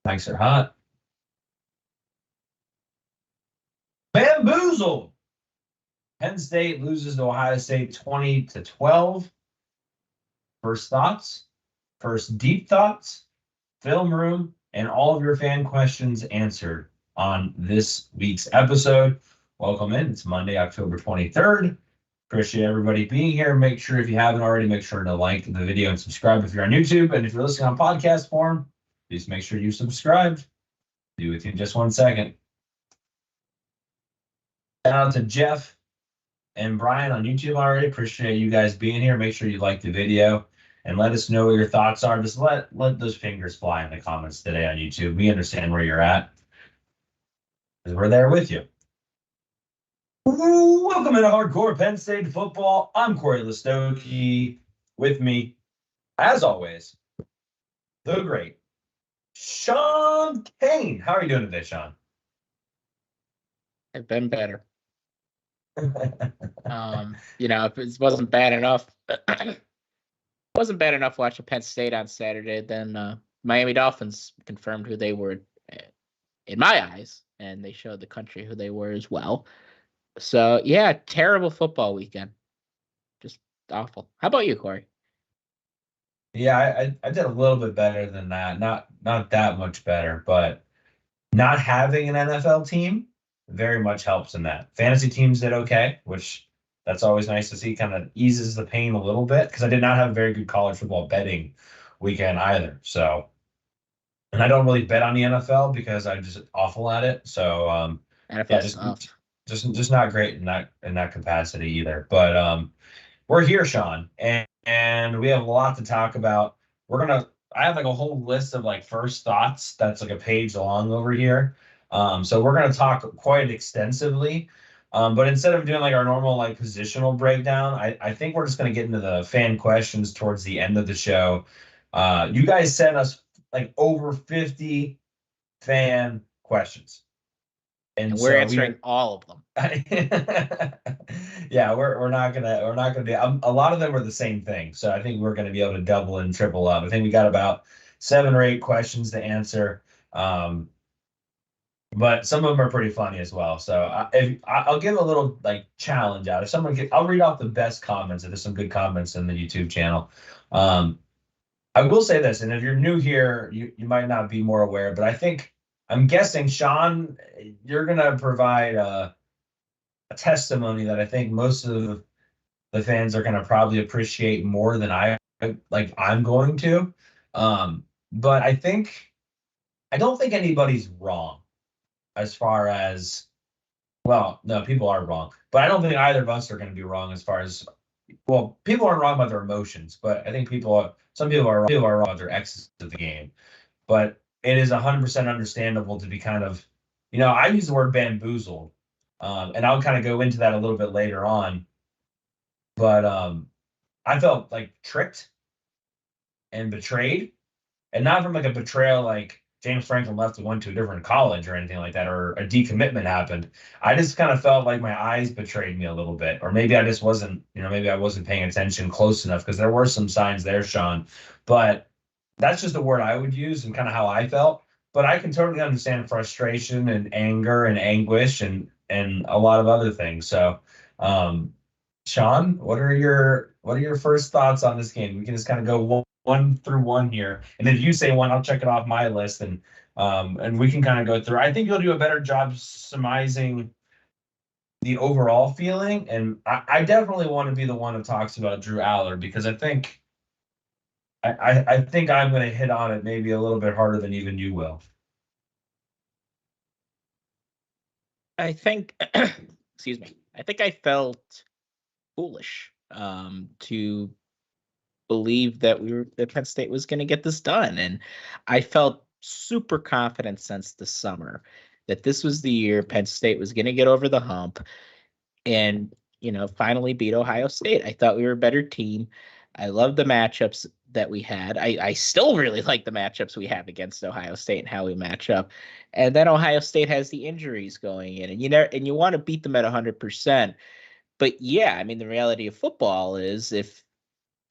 Thanks are hot. Bamboozled. Penn State loses to Ohio State 20-12. First thoughts, first deep thoughts, film room, and all of your fan questions answered on this week's episode. Welcome in. It's Monday, October 23rd. Appreciate everybody being here. Make sure if you haven't already, make sure to like the video and subscribe if you're on YouTube. And if you're listening on podcast form, please make sure you subscribed. Be with you in just 1 second. Shout out to Jeff and Brian on YouTube already. Appreciate you guys being here. Make sure you like the video and let us know what your thoughts are. Just let those fingers fly in the comments today on YouTube. We understand where you're at because we're there with you. Welcome into Hardcore Penn State Football. I'm Cory Lestochi. With me, as always, the great Shawn Kane. How are you doing today, Shawn? I've been better. If it wasn't bad enough, watching Penn State on Saturday, then Miami Dolphins confirmed who they were in my eyes, and they showed the country who they were as well. So yeah, terrible football weekend, just awful. How about you, Cory? Yeah, I did a little bit better than that. Not that much better, but not having an NFL team very much helps in that. Fantasy teams did okay, which that's always nice to see. Kind of eases the pain a little bit because I did not have a very good college football betting weekend either. So, and I don't really bet on the NFL because I'm just awful at it. So, NFL just not great in that capacity either. But we're here, Shawn, and we have a lot to talk about. I have like a whole list of like first thoughts that's like a page long over here. So we're going to talk quite extensively. But instead of doing like our normal like positional breakdown, I think we're just going to get into the fan questions towards the end of the show. You guys sent us like over 50 fan questions. And we're answering all of them. Yeah, we're not gonna be. A lot of them are the same thing, so I think we're gonna be able to double and triple up. I think we got about 7 or 8 questions to answer, but some of them are pretty funny as well. So I'll give a little like challenge out. I'll read off the best comments. If there's some good comments in the YouTube channel. I will say this, and if you're new here, you might not be more aware, but I'm guessing, Shawn, you're going to provide a testimony that I think most of the fans are going to probably appreciate more than I'm going to. But I don't think anybody's wrong as far as, well, no, people are wrong, but I don't think either of us are going to be wrong as far as, well, people aren't wrong about their emotions, but I think some people are wrong about their exits of the game. But it is 100% understandable to be kind of, I use the word bamboozled, and I'll kind of go into that a little bit later on. But I felt like tricked and betrayed, and not from like a betrayal like James Franklin left and went to a different college or anything like that, or a decommitment happened. I just kind of felt like my eyes betrayed me a little bit, or maybe I just wasn't, maybe I wasn't paying attention close enough because there were some signs there, Shawn, but that's just the word I would use and kind of how I felt. But I can totally understand frustration and anger and anguish and a lot of other things. So, Shawn, what are your first thoughts on this game? We can just kind of go one through one here, and if you say one, I'll check it off my list, and we can kind of go through. I think you'll do a better job surmising the overall feeling, and I definitely want to be the one that talks about Drew Aller because I think I'm going to hit on it maybe a little bit harder than even you will. I think, excuse me, I think I felt foolish to believe that Penn State was going to get this done. And I felt super confident since the summer that this was the year Penn State was going to get over the hump and, finally beat Ohio State. I thought we were a better team. I love the matchups that we had. I still really like the matchups we have against Ohio State and how we match up. And then Ohio State has the injuries going in, and you want to beat them at 100%. But yeah, I mean, the reality of football is if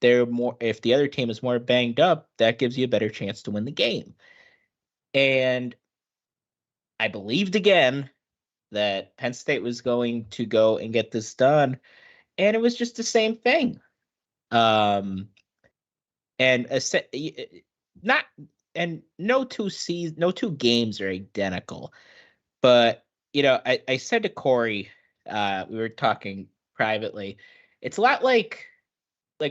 the other team is more banged up, that gives you a better chance to win the game. And I believed again that Penn State was going to go and get this done, and it was just the same thing. Um, and not and no two games are identical, but I said to Cory, we were talking privately, it's a lot like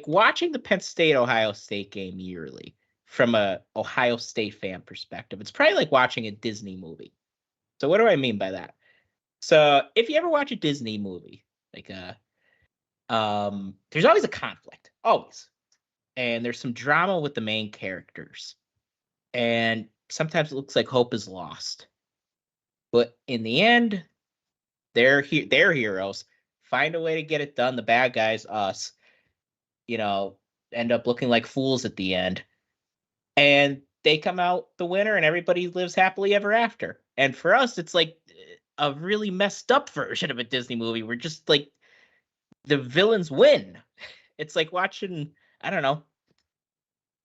watching the Penn State Ohio State game yearly from a Ohio State fan perspective. It's probably like watching a Disney movie. So what do I mean by that? So if you ever watch a Disney movie, like there's always a conflict, always. And there's some drama with the main characters. And sometimes it looks like hope is lost. But in the end, they're heroes, find a way to get it done. The bad guys, us, end up looking like fools at the end. And they come out the winner and everybody lives happily ever after. And for us, it's like a really messed up version of a Disney movie where just like the villains win. It's like watching, I don't know,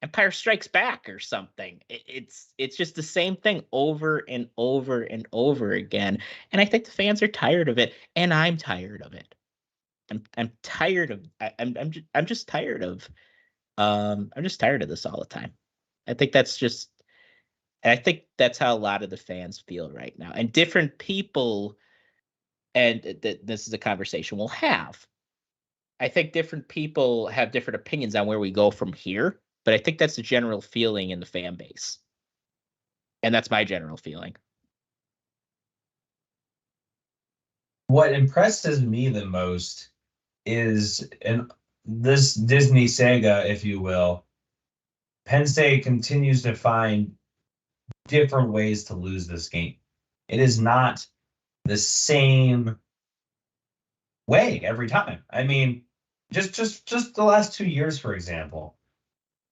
Empire Strikes Back or something. It's just the same thing over and over and over again. And I think the fans are tired of it, and I'm tired of it. I'm tired of I'm just tired of I'm just tired of this all the time. I think that's how a lot of the fans feel right now. And different people, and this is a conversation we'll have. I think different people have different opinions on where we go from here, but I think that's the general feeling in the fan base. And that's my general feeling. What impresses me the most is in this Disney saga, if you will, Penn State continues to find different ways to lose this game. It is not the same way every time. I mean, just the last 2 years, for example.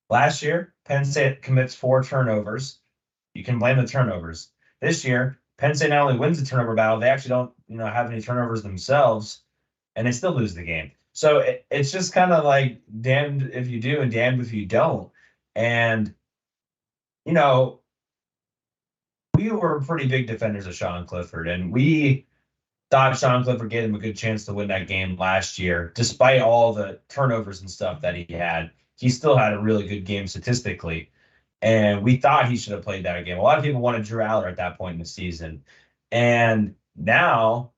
Last year, Penn State commits 4 turnovers. You can blame the turnovers. This year, Penn State not only wins the turnover battle, they actually don't, have any turnovers themselves, and they still lose the game. So it's just kind of like damned if you do and damned if you don't. And, we were pretty big defenders of Sean Clifford, and we thought Sean Clifford gave him a good chance to win that game last year, despite all the turnovers and stuff that he had. He still had a really good game statistically, and we thought he should have played that game. A lot of people wanted Drew Aller at that point in the season, and now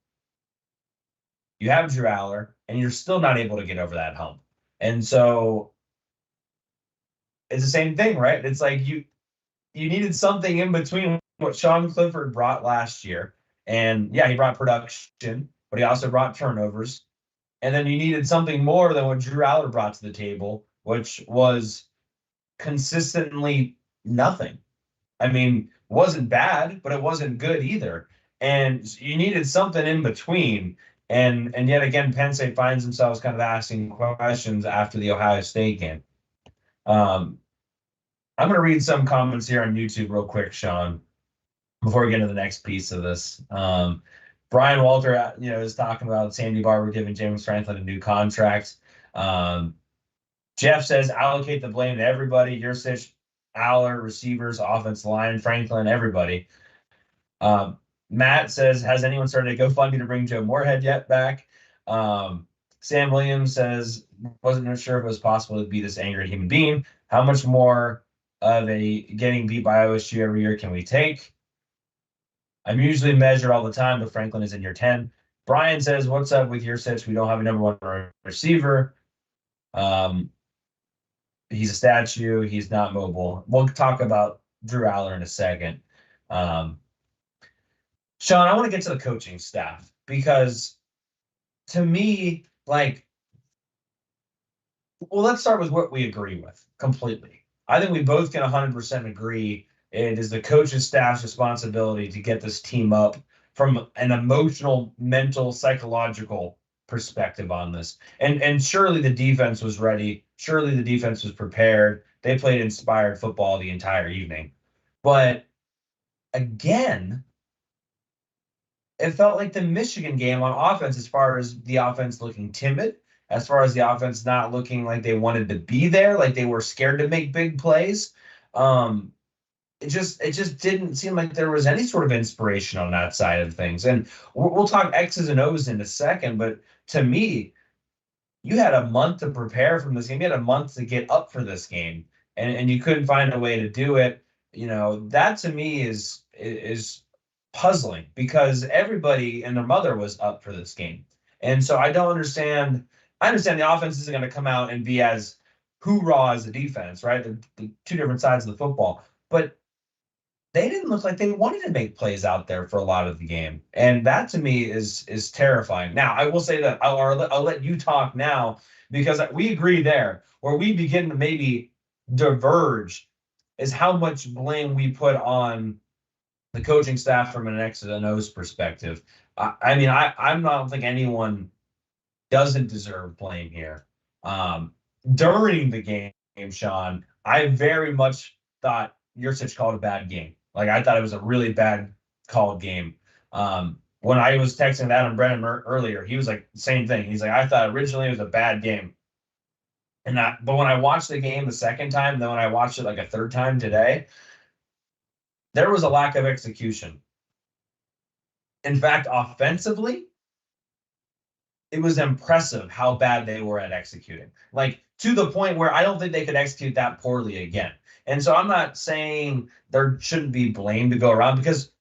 you have Drew Aller, and you're still not able to get over that hump. And so it's the same thing, right? It's like you needed something in between what Sean Clifford brought last year. And yeah, he brought production, but he also brought turnovers. And then you needed something more than what Drew Aller brought to the table, which was consistently nothing. I mean, it wasn't bad, but it wasn't good either. And you needed something in between. And yet again, Penn State finds themselves kind of asking questions after the Ohio State game. I'm going to read some comments here on YouTube real quick, Sean, before we get into the next piece of this. Brian Walter, is talking about Sandy Barber giving James Franklin a new contract. Jeff says, allocate the blame to everybody. Yursich, Aller, receivers, offense line, Franklin, everybody. Matt says, has anyone started a GoFundMe to bring Joe Moorhead yet back? Sam Williams says, wasn't sure if it was possible to be this angry human being. How much more of a getting beat by OSU every year can we take? I'm usually measured all the time, but Franklin is in year 10. Brian says, what's up with Yursich? We don't have a number 1 receiver. He's a statue. He's not mobile. We'll talk about Drew Aller in a second. Sean, I want to get to the coaching staff because to me, let's start with what we agree with completely. I think we both can 100% agree it is the coaching staff's responsibility to get this team up from an emotional, mental, psychological perspective on this. And surely the defense was ready. Surely the defense was prepared. They played inspired football the entire evening. But again, it felt like the Michigan game on offense, as far as the offense looking timid, as far as the offense not looking like they wanted to be there, like they were scared to make big plays. it just didn't seem like there was any sort of inspiration on that side of things. And we'll talk X's and O's in a second, but to me, you had a month to prepare from this game. You had a month to get up for this game, and you couldn't find a way to do it. That to me is puzzling because everybody and their mother was up for this game. And so I don't understand. I understand the offense isn't going to come out and be as hoorah as the defense, right? The two different sides of the football. But they didn't look like they wanted to make plays out there for a lot of the game. And that to me is terrifying. Now, I will say that I'll let you talk now because we agree there. Where we begin to maybe diverge is how much blame we put on the coaching staff from an X's and O's perspective. I mean, I don't think anyone doesn't deserve blame here. During the game, Sean, I very much thought Yurcich called a bad game. Like, I thought it was a really bad called game. When I was texting Adam Brennan earlier, he was like, same thing. He's like, I thought originally it was a bad game. But when I watched the game the second time, then when I watched it like a third time today, there was a lack of execution. In fact, offensively, it was impressive how bad they were at executing. Like, to the point where I don't think they could execute that poorly again. And so I'm not saying there shouldn't be blame to go around because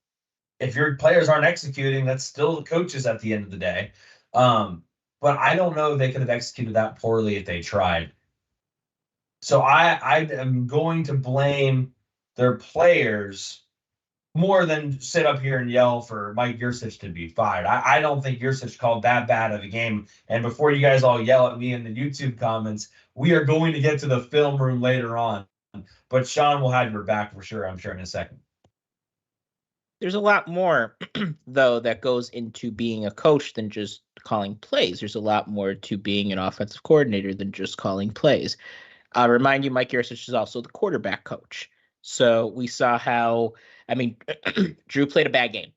if your players aren't executing, that's still the coaches at the end of the day. But I don't know if they could have executed that poorly if they tried. So I am going to blame their players more than sit up here and yell for Mike Yurcich to be fired. I don't think Yurcich called that bad of a game. And before you guys all yell at me in the YouTube comments, we are going to get to the film room later on. But Sean will have your back for sure, I'm sure, in a second. There's a lot more, though, that goes into being a coach than just calling plays. There's a lot more to being an offensive coordinator than just calling plays. I'll remind you, Mike Yurcich is also the quarterback coach. So we saw how, I mean, Drew played a bad game.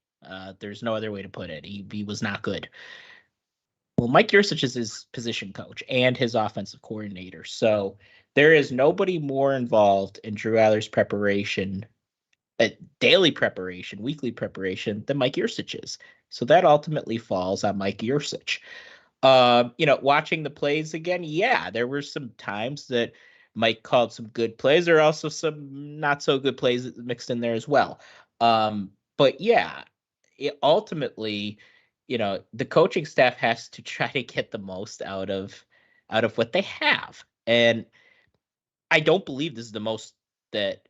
There's no other way to put it. He was not good. Well, Mike Yurcich is his position coach and his offensive coordinator. So there is nobody more involved in Drew Allar's preparation, daily preparation, weekly preparation, than Mike Yurcich is. So that ultimately falls on Mike Yurcich. Watching the plays again, yeah, there were some times that Mike called some good plays. There are also some not so good plays mixed in there as well. But yeah, ultimately, the coaching staff has to try to get the most out of what they have. And I don't believe this is the most that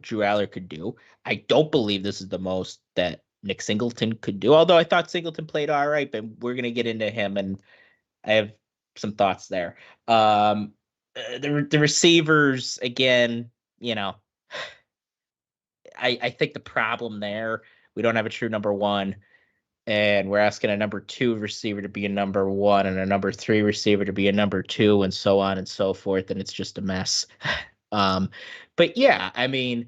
Drew Allar could do. I don't believe this is the most that Nick Singleton could do, although I thought Singleton played all right, but we're going to get into him, and I have some thoughts there. The receivers, again, I think the problem there, we don't have a true number one, and we're asking a number two receiver to be a number one and a number three receiver to be a number two, and so on and so forth, and it's just a mess. But yeah, I mean,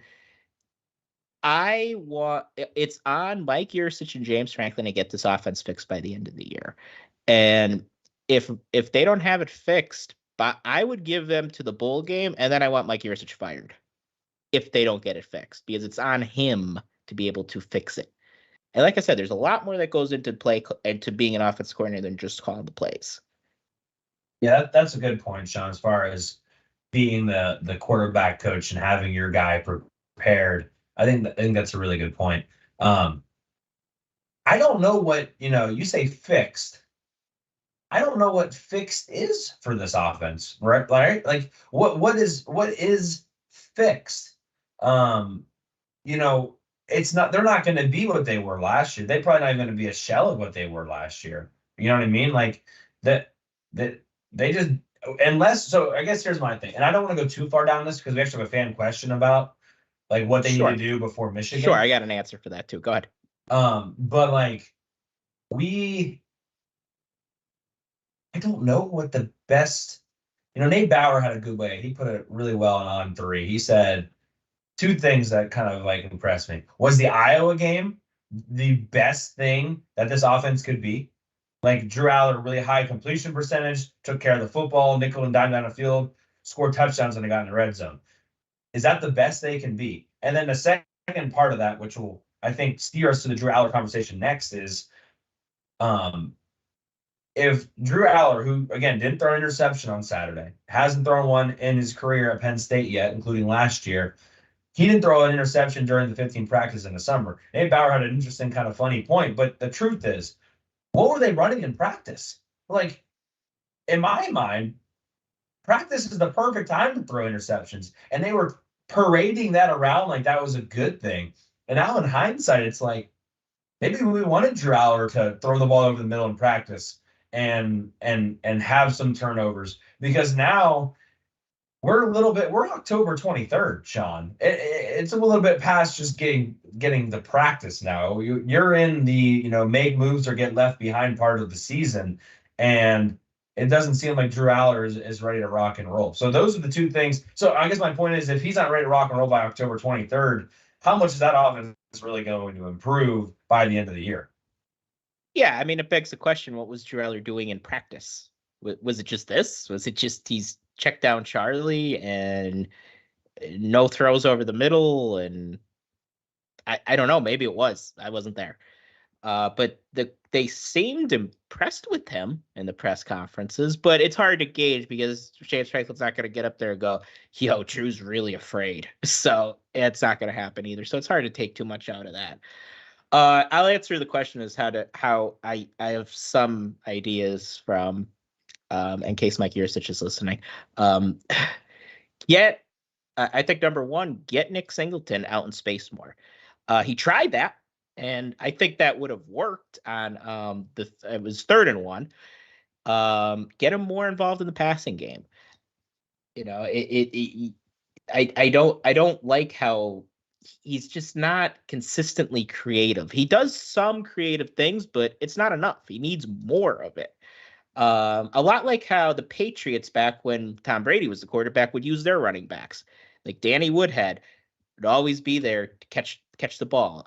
it's on Mike Yurcich and James Franklin to get this offense fixed by the end of the year. And if they don't have it fixed, I would give them to the bowl game, and then I want Mike Yurcich fired if they don't get it fixed, because it's on him to be able to fix it. And like I said, there's a lot more that goes into play and to being an offense coordinator than just calling the plays. Yeah, that's a good point, Sean, as far as being the quarterback coach and having your guy prepared. I think that's a really good point. I don't know what, you say fixed. I don't know what fixed is for this offense, right? Like what is fixed? It's not, they're not going to be what they were last year. They probably not going to be a shell of what they were last year. You know what I mean? Like that they just, so I guess here's my thing. And I don't want to go too far down this because we actually have a fan question about like what they need to do before Michigan. Sure, I got an answer for that too. Go ahead. But like I don't know what the best, Nate Bauer had a good way. He put it really well on three. He said two things that kind of like impressed me. Was the Iowa game the best thing that this offense could be? Like Drew Allar, really high completion percentage, took care of the football, nickel and dime down the field, scored touchdowns when they got in the red zone. Is that the best they can be? And then the second part of that, which will, I think, steer us to the Drew Aller conversation next, is if Drew Aller, who, again, didn't throw an interception on Saturday, hasn't thrown one in his career at Penn State yet, including last year, he didn't throw an interception during the 15 practice in the summer. Nate Bauer had an interesting kind of funny point, but the truth is, what were they running in practice? Like, in my mind, practice is the perfect time to throw interceptions. And they were parading that around like that was a good thing. And now in hindsight, it's like, maybe we wanted Drew Aller to throw the ball over the middle in practice and have some turnovers, because now we're October 23rd, Sean. It's a little bit past just getting the practice now. You're in the, make moves or get left behind part of the season. And it doesn't seem like Drew Aller is ready to rock and roll. So those are the two things. So I guess my point is, if he's not ready to rock and roll by October 23rd, how much is that offense really going to improve by the end of the year? Yeah, I mean, it begs the question, what was Drew Aller doing in practice? Was it just this? Was it just he's checked down Charlie and no throws over the middle? And I don't know, maybe it was. I wasn't there. But they seemed impressed with him in the press conferences, but it's hard to gauge because James Franklin's not going to get up there and go, yo, Drew's really afraid. So it's not going to happen either. So it's hard to take too much out of that. I'll answer the question as how I have some ideas from, in case Mike Yursich is listening. I think number one, get Nick Singleton out in space more. He tried that, and I think that would have worked on it was 3rd and 1. Get him more involved in the passing game. I don't like how he's just not consistently creative. He does some creative things, but it's not enough. He needs more of it. A lot like how the Patriots, back when Tom Brady was the quarterback, would use their running backs. Like Danny Woodhead would always be there to catch the ball.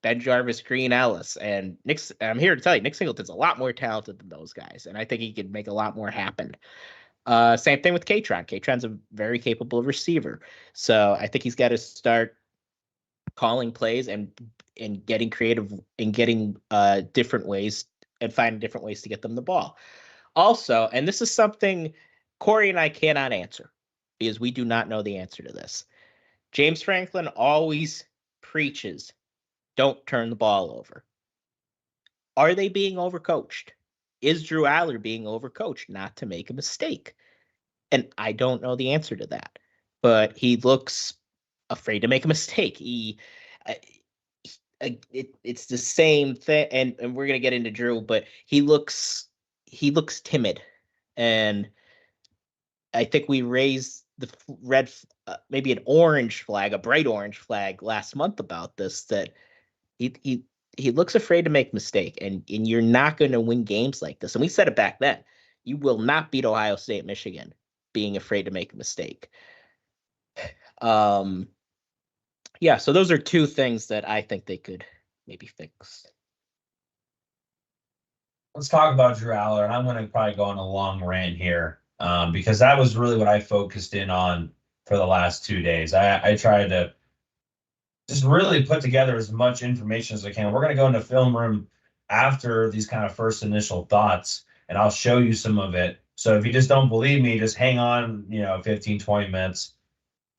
Ben Jarvis, Green Ellis, and I'm here to tell you, Nick Singleton's a lot more talented than those guys, and I think he could make a lot more happen. Same thing with Katron. Katron's a very capable receiver, so I think he's got to start calling plays and getting creative and getting different ways and finding different ways to get them the ball. Also, and this is something Cory and I cannot answer because we do not know the answer to this. James Franklin always preaches, don't turn the ball over. Are they being overcoached? Is Drew Aller being overcoached not to make a mistake? And I don't know the answer to that, but he looks afraid to make a mistake. It's the same thing, and we're gonna get into Drew, but he looks timid, and I think we raised the red, maybe an orange flag, a bright orange flag last month about this, that he looks afraid to make a mistake, and you're not going to win games like this. And we said it back then. You will not beat Ohio State, Michigan, being afraid to make a mistake. Yeah, so those are two things that I think they could maybe fix. Let's talk about Drew Aller, and I'm going to probably go on a long rant here because that was really what I focused in on for the last 2 days. I tried to just really put together as much information as I can. We're going to go into film room after these kind of first initial thoughts, and I'll show you some of it. So if you just don't believe me, just hang on, 15, 20 minutes.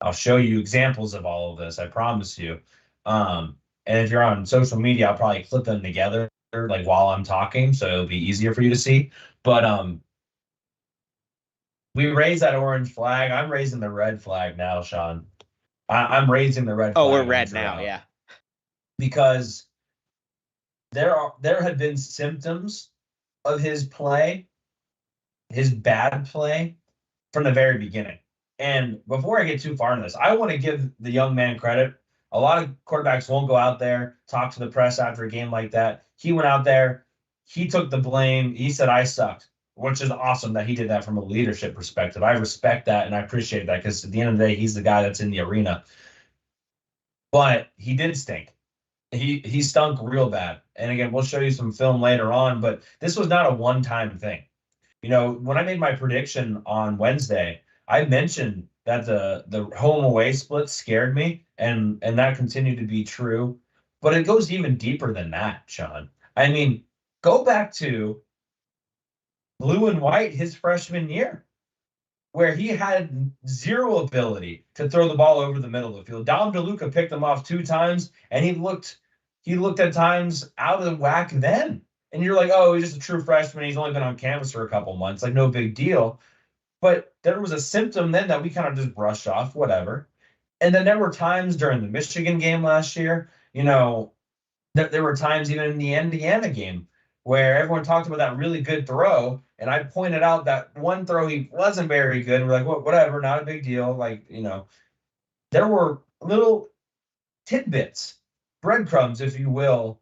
I'll show you examples of all of this, I promise you. And if you're on social media, I'll probably clip them together like while I'm talking, so it'll be easier for you to see. But we raised that orange flag. I'm raising the red flag now, Sean. I'm raising the red flag. Oh, we're red now, yeah. Because there have been symptoms of his play, his bad play, from the very beginning. And before I get too far into this, I want to give the young man credit. A lot of quarterbacks won't go out there, talk to the press after a game like that. He went out there. He took the blame. He said, I sucked, which is awesome that he did that from a leadership perspective. I respect that, and I appreciate that, because at the end of the day, he's the guy that's in the arena. But he did stink. He stunk real bad. And again, we'll show you some film later on, but this was not a one-time thing. When I made my prediction on Wednesday, I mentioned that the home away split scared me, and that continued to be true. But it goes even deeper than that, Sean. I mean, go back to blue and white his freshman year, where he had zero ability to throw the ball over the middle of the field. Dom DeLuca picked him off 2 times, and he looked at times out of whack then. And you're like, oh, he's just a true freshman. He's only been on campus for a couple months. Like, no big deal. But there was a symptom then that we kind of just brushed off, whatever. And then there were times during the Michigan game last year, there were times even in the Indiana game where everyone talked about that really good throw. And I pointed out that one throw he wasn't very good. And we're like, well, whatever, not a big deal. Like, there were little tidbits, breadcrumbs, if you will,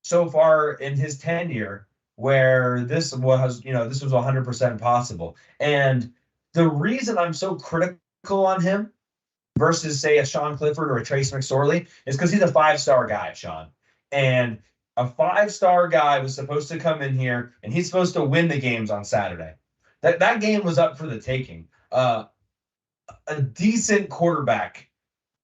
so far in his tenure where this was 100% possible. And the reason I'm so critical on him versus, say, a Sean Clifford or a Trace McSorley is because he's a 5-star guy, Sean. And a 5-star guy was supposed to come in here, and he's supposed to win the games on Saturday. That game was up for the taking. A decent quarterback,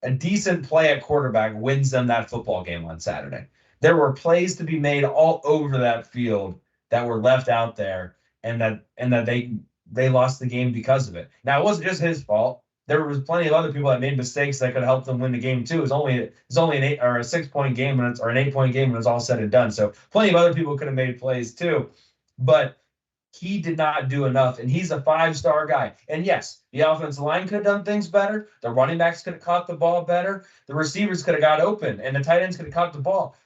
a decent play at quarterback wins them that football game on Saturday. There were plays to be made all over that field that were left out there, and that they lost the game because of it. Now, it wasn't just his fault. There was plenty of other people that made mistakes that could help them win the game too. It was only an 6-point game or an 8-point game when it's all said and done. So plenty of other people could have made plays too, but he did not do enough, and he's a 5-star guy. And yes, the offensive line could have done things better. The running backs could have caught the ball better. The receivers could have got open, and the tight ends could have caught the ball.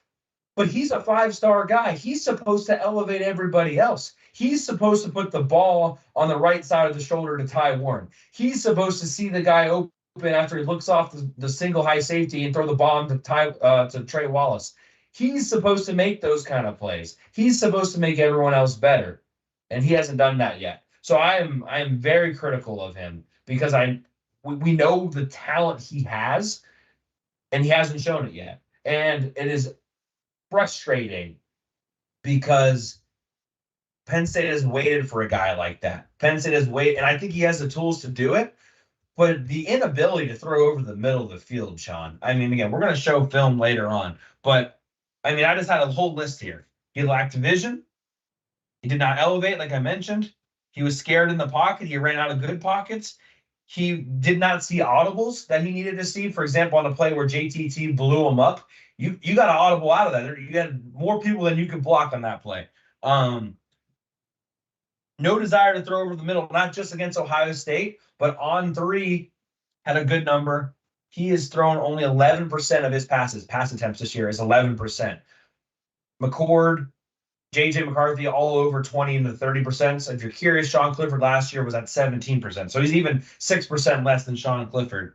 But he's a 5-star guy. He's supposed to elevate everybody else. He's supposed to put the ball on the right side of the shoulder to Ty Warren. He's supposed to see the guy open after he looks off the single high safety and throw the ball to Trey Wallace. He's supposed to make those kind of plays. He's supposed to make everyone else better, and he hasn't done that yet. So I am very critical of him because we know the talent he has, and he hasn't shown it yet. And it is frustrating because Penn State has waited for a guy like that. Penn State has waited, and I think he has the tools to do it, but the inability to throw over the middle of the field, Sean. I mean, again, we're going to show film later on, but I mean, I just had a whole list here. He lacked vision. He did not elevate, like I mentioned. He was scared in the pocket. He ran out of good pockets. He did not see audibles that he needed to see. For example, on a play where JTT blew him up, you got an audible out of that. You had more people than you could block on that play. No desire to throw over the middle, not just against Ohio State, but on 3 had a good number. He has thrown only 11% of his pass attempts this year is 11%. McCord, JJ McCarthy, all over 20 to 30%. So if you're curious, Sean Clifford last year was at 17%. So he's even 6% less than Sean Clifford.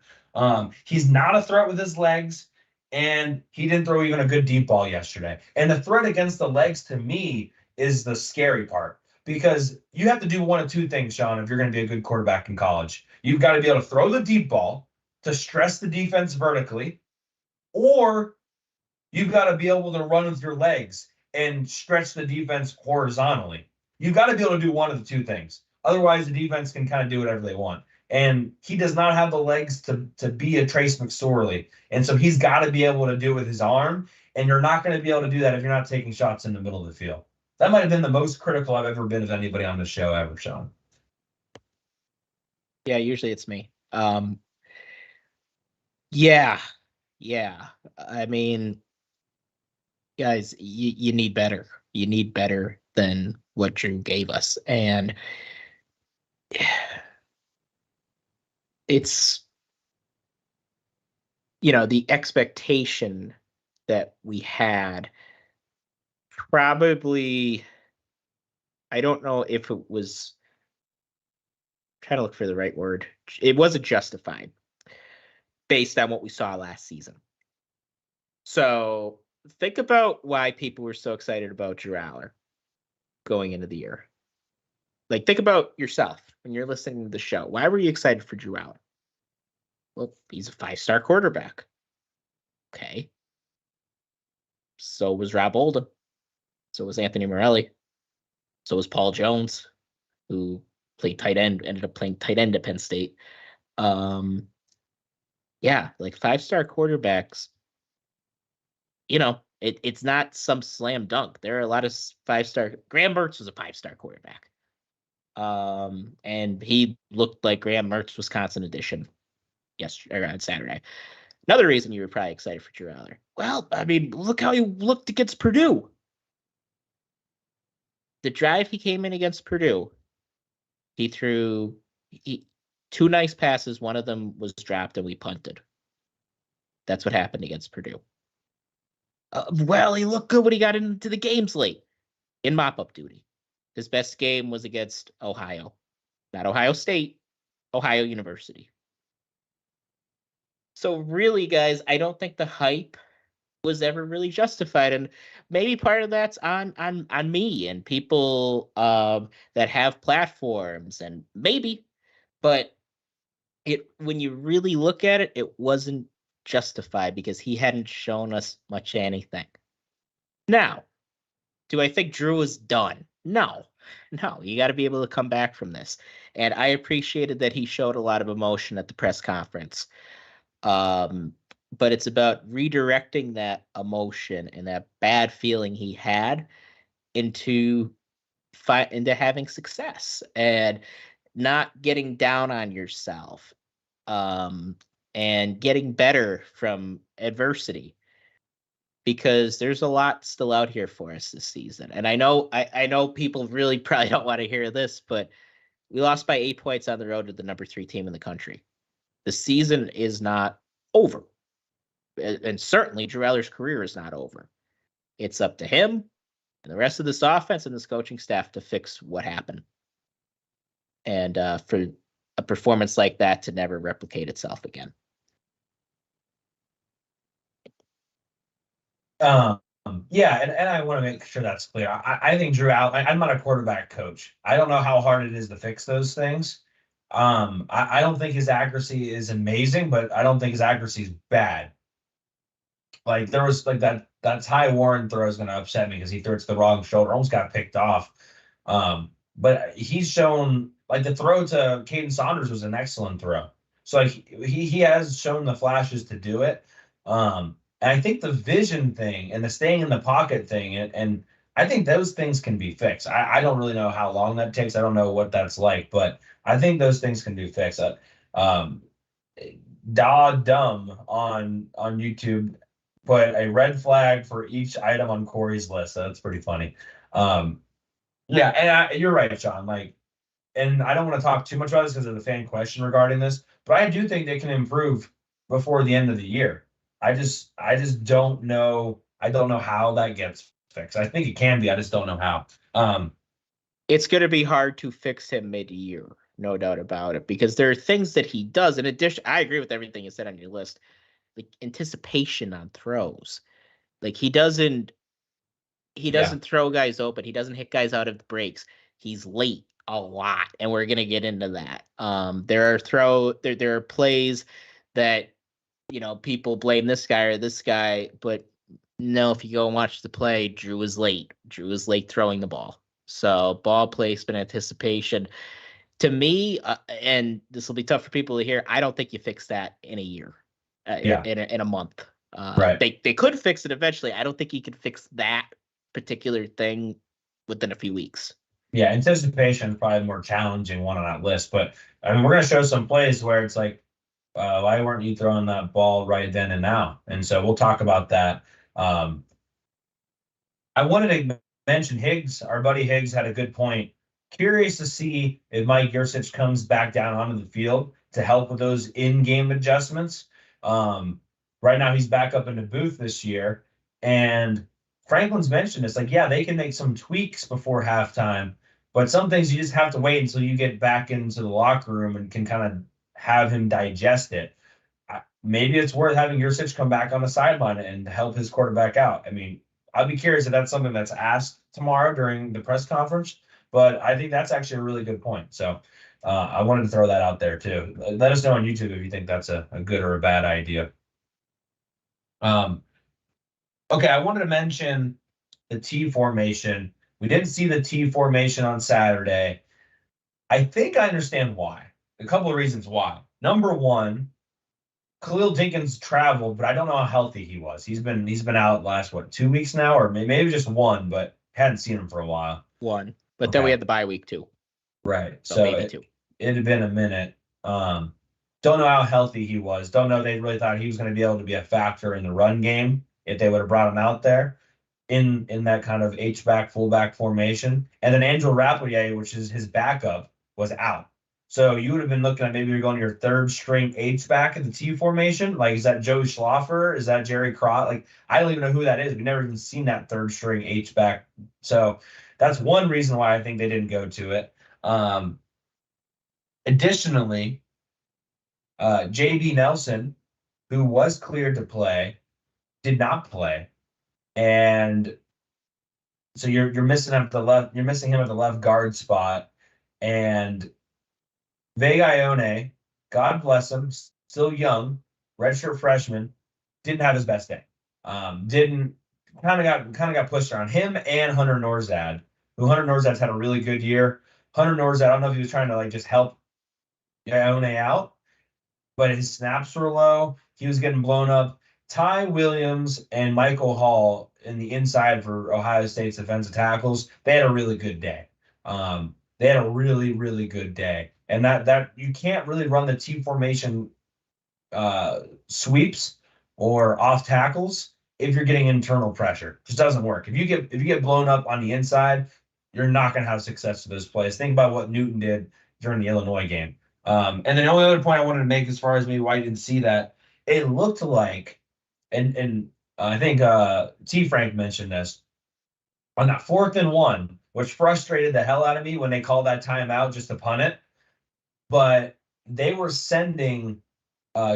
He's not a threat with his legs, and he didn't throw even a good deep ball yesterday. And the threat against the legs, to me, is the scary part, because you have to do one of two things, Sean, if you're going to be a good quarterback in college. You've got to be able to throw the deep ball to stress the defense vertically, or you've got to be able to run with your legs and stretch the defense horizontally. You've got to be able to do one of the two things. Otherwise, the defense can kind of do whatever they want. And he does not have the legs to be a Trace McSorley. And so he's got to be able to do it with his arm. And you're not going to be able to do that if you're not taking shots in the middle of the field. That might have been the most critical I've ever been of anybody on the show ever, Sean. Yeah, usually it's me. Yeah. I mean, guys, you need better. You need better than what Drew gave us. And it's, the expectation that we had probably, I don't know if it was, I'm trying to look for the right word. It wasn't justified based on what we saw last season. So think about why people were so excited about Drew Aller going into the year. Like, think about yourself when you're listening to the show. Why were you excited for Drew Aller? Well, he's a 5-star quarterback. Okay. So was Rob Oldham. So was Anthony Morelli. So was Paul Jones, who played tight end, ended up playing tight end at Penn State. Yeah, like 5-star quarterbacks, it's not some slam dunk. There are a lot of 5-star. Graham Mertz was a 5-star quarterback. And he looked like Graham Mertz Wisconsin edition yesterday or on Saturday. Another reason you were probably excited for Drew Aller. Well, I mean, look how he looked against Purdue. The drive he came in against Purdue, he threw 2 nice passes. One of them was dropped and we punted. That's what happened against Purdue. Well, he looked good when he got into the games late in mop-up duty. His best game was against Ohio. Not Ohio State, Ohio University. So really, guys, I don't think the hype was ever really justified. And maybe part of that's on me and people that have platforms, and maybe, but when you really look at it, it wasn't justified because he hadn't shown us much anything. Now, do I think Drew is done? No, you got to be able to come back from this. And I appreciated that he showed a lot of emotion at the press conference. But it's about redirecting that emotion and that bad feeling he had into having success and not getting down on yourself, and getting better from adversity, because there's a lot still out here for us this season. And I know people really probably don't want to hear this, but we lost by 8 points on the road to the number 3 team in the country. The season is not over. And certainly Drew Eller's career is not over. It's up to him and the rest of this offense and this coaching staff to fix what happened. And for a performance like that to never replicate itself again. Yeah, and I want to make sure that's clear. I think Drew Aller, I'm not a quarterback coach. I don't know how hard it is to fix those things. I don't think his accuracy is amazing, but I don't think his accuracy is bad. Like there was like that Ty Warren throw is going to upset me because he threw it to the wrong shoulder, almost got picked off. But he's shown, like, the throw to Caden Saunders was an excellent throw. So like he has shown the flashes to do it. And I think the vision thing and the staying in the pocket thing, and I think those things can be fixed. I don't really know how long that takes. I don't know what that's like, but I think those things can be fixed. Dumb on YouTube put a red flag for each item on Cory's list. So that's pretty funny. Yeah, and you're right, Sean. Like, and I don't want to talk too much about this because of the fan question regarding this, but I do think they can improve before the end of the year. I just don't know. I don't know how that gets fixed. I think it can be. I just don't know how. It's going to be hard to fix him mid-year, no doubt about it, because there are things that he does. In addition, I agree with everything you said on your list. Like anticipation on throws, like he doesn't throw guys open. He doesn't hit guys out of the breaks. He's late a lot, and we're gonna get into that. There are plays that people blame this guy or this guy, but no, if you go and watch the play, Drew was late. Drew was late throwing the ball. So ball placement, anticipation. To me, and this will be tough for people to hear, I don't think you fix that in a year, in a month. Right. They could fix it eventually. I don't think you could fix that particular thing within a few weeks. Yeah, anticipation is probably the more challenging one on that list. But I mean, we're going to show some plays where it's like, why weren't you throwing that ball right then and now? And so we'll talk about that. I wanted to mention Higgs. Our buddy Higgs had a good point. Curious to see if Mike Yurcich comes back down onto the field to help with those in-game adjustments. Right now, he's back up in the booth this year. And Franklin's mentioned it's like, yeah, they can make some tweaks before halftime, but some things you just have to wait until you get back into the locker room and can kind of have him digest it. Maybe it's worth having Yurcich come back on the sideline and help his quarterback out. I mean, I'd be curious if that's something that's asked tomorrow during the press conference, but I think that's actually a really good point. So I wanted to throw that out there too. Let us know on YouTube if you think that's a good or a bad idea. Okay, I wanted to mention the T formation. We didn't see the T formation on Saturday. I think I understand why. A couple of reasons why. Number one, Khalil Jenkins traveled, but I don't know how healthy he was. He's been out last 2 weeks now, or maybe just one, but hadn't seen him for a while. One, but then we had the bye week too. Right. So maybe two. It had been a minute. Don't know how healthy he was. Don't know they really thought he was going to be able to be a factor in the run game if they would have brought him out there in that kind of H-back, fullback formation. And then Angel Rapplier, which is his backup, was out. So you would have been looking at maybe you're going to your third string H-back in the T formation. Like, is that Joe Schlaffer? Is that Jerry Crott? Like, I don't even know who that is. We've never even seen that third string H-back. So that's one reason why I think they didn't go to it. Additionally, JB Nelson, who was cleared to play, did not play. And so you're missing him at the left. You're missing him at the left guard spot. And Vega Ione, God bless him, still young, redshirt freshman, didn't have his best day. Didn't kind of got pushed around him and Hunter Norzad, who Hunter Norzad's had a really good year. Hunter Norzad, I don't know if he was trying to like just help Ione out, but his snaps were low. He was getting blown up. Ty Williams and Michael Hall in the inside for Ohio State's defensive tackles, they had a really good day. They had a really, really good day. And that you can't really run the T formation sweeps or off tackles if you're getting internal pressure. It just doesn't work. If you get blown up on the inside, you're not going to have success with those plays. Think about what Newton did during the Illinois game. And then the only other point I wanted to make as far as maybe why you didn't see that, it looked like, and I think T. Frank mentioned this, on that 4th and 1, which frustrated the hell out of me when they called that timeout just to punt it. But they were sending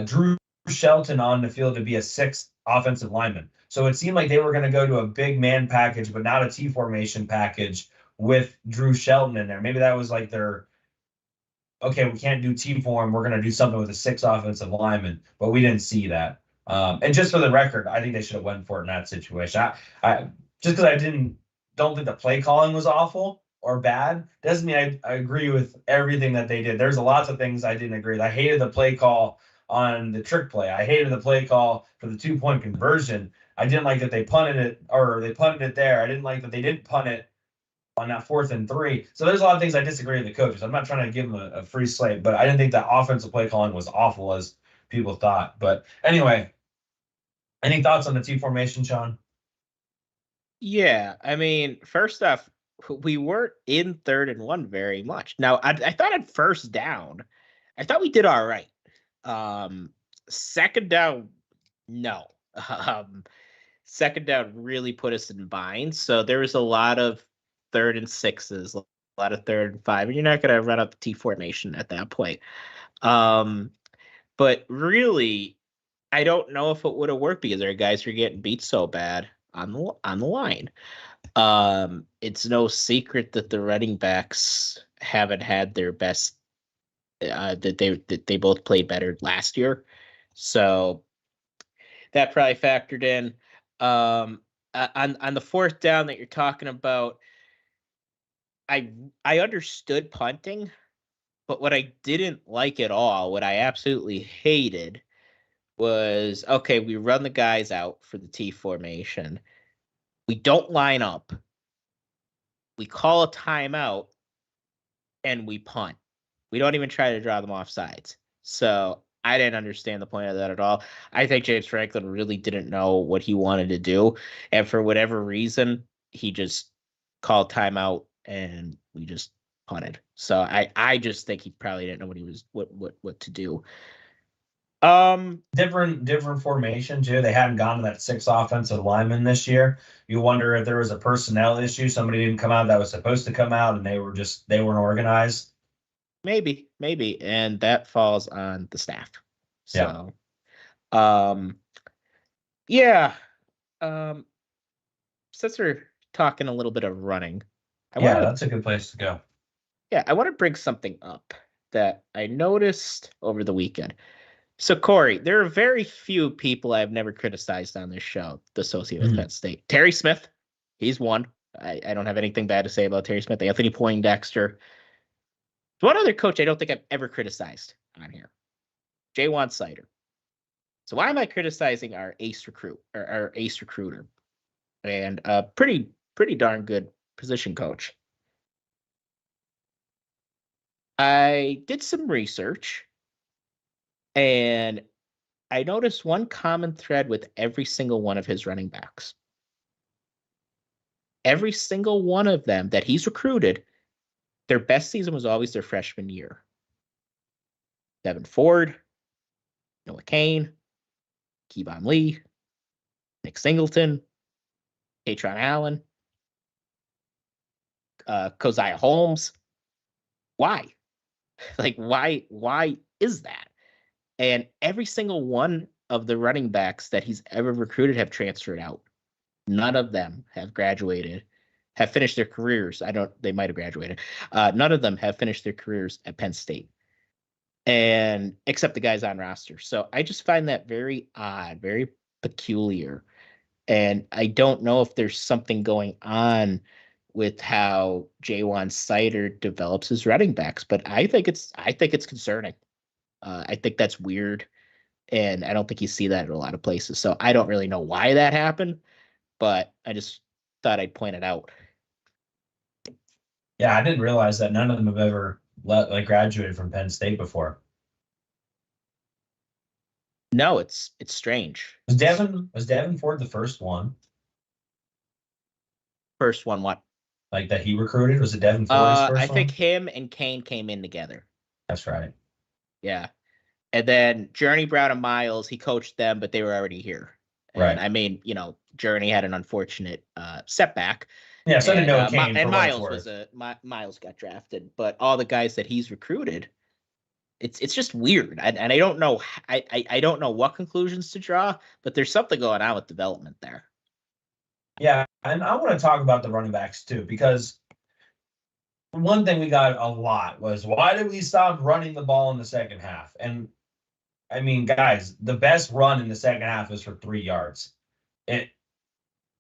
Drew Shelton on the field to be a 6th offensive lineman. So it seemed like they were going to go to a big man package, but not a T formation package with Drew Shelton in there. Maybe that was like their, okay, we can't do T form. We're going to do something with a 6 offensive lineman, but we didn't see that. And just for the record, I think they should have went for it in that situation. I just because I don't think the play calling was awful or bad doesn't mean I agree with everything that they did. There's lots of things I didn't agree with. I hated the play call on the trick play. I hated the play call for the 2-point conversion. I didn't like that they punted it there. I didn't like that they didn't punt it on that 4th and 3. So there's a lot of things I disagree with the coaches. I'm not trying to give them a free slate, but I didn't think that offensive play calling was awful as people thought. But anyway, any thoughts on the T formation, Sean? Yeah, I mean, first off, we weren't in 3rd and 1 very much. Now, I thought at first down, I thought we did all right. 2nd down, no. 2nd down really put us in binds. So there was a lot of 3rd and 6s, a lot of 3rd and 5, and you're not going to run up the T formation at that point. But really, I don't know if it would have worked because our guys were getting beat so bad on the line. It's no secret that the running backs haven't had their best. That they both played better last year, so that probably factored in. On the 4th down that you're talking about, I understood punting, but what I didn't like at all, what I absolutely hated, was, okay, we run the guys out for the T formation. We don't line up. We call a timeout, and we punt. We don't even try to draw them off sides. So I didn't understand the point of that at all. I think James Franklin really didn't know what he wanted to do. And for whatever reason, he just called timeout and we just punted. So I just think he probably didn't know what he was what to do. Different formation too. They hadn't gone to that 6 offensive lineman this year. You wonder if there was a personnel issue. Somebody didn't come out that was supposed to come out, and they weren't organized. Maybe, and that falls on the staff. So, yeah. Since we're talking a little bit of running, that's a good place to go. Yeah, I want to bring something up that I noticed over the weekend. So, Cory, there are very few people I've never criticized on this show associated with Penn State. Terry Smith, he's one. I don't have anything bad to say about Terry Smith. Anthony Poindexter. One other coach I don't think I've ever criticized on here. Jaywan Sider. So why am I criticizing our ace recruit or our ace recruiter and a pretty darn good position coach? I did some research and I noticed one common thread with every single one of his running backs. Every single one of them that he's recruited, their best season was always their freshman year. Devin Ford, Noah Kane, Keybon Lee, Nick Singleton, Katron Allen, Keziah Holmes. Why? Like, why is that? And every single one of the running backs that he's ever recruited have transferred out. None of them have graduated, have finished their careers. They might have graduated. None of them have finished their careers at Penn State. And except the guys on roster. So I just find that very odd, very peculiar. And I don't know if there's something going on with how Jaywan Sider develops his running backs, but I think it's concerning. I think that's weird, and I don't think you see that in a lot of places. So I don't really know why that happened, but I just thought I'd point it out. Yeah, I didn't realize that none of them have ever graduated from Penn State before. No, it's strange. Was Devin Ford the first one? First one, what? Like that he recruited? Was it Devin Ford's first one? I think him and Kane came in together. That's right. Yeah. And then Journey, Brown, and Miles, he coached them, but they were already here. And right. I mean, Journey had an unfortunate setback. Yeah, so did Noah Kane. And Miles got drafted, but all the guys that he's recruited, it's just weird. And I don't know. I don't know what conclusions to draw, but there's something going on with development there. Yeah, and I want to talk about the running backs too, because one thing we got a lot was, why did we stop running the ball in the second half? And I mean, guys, the best run in the second half was for 3 yards. It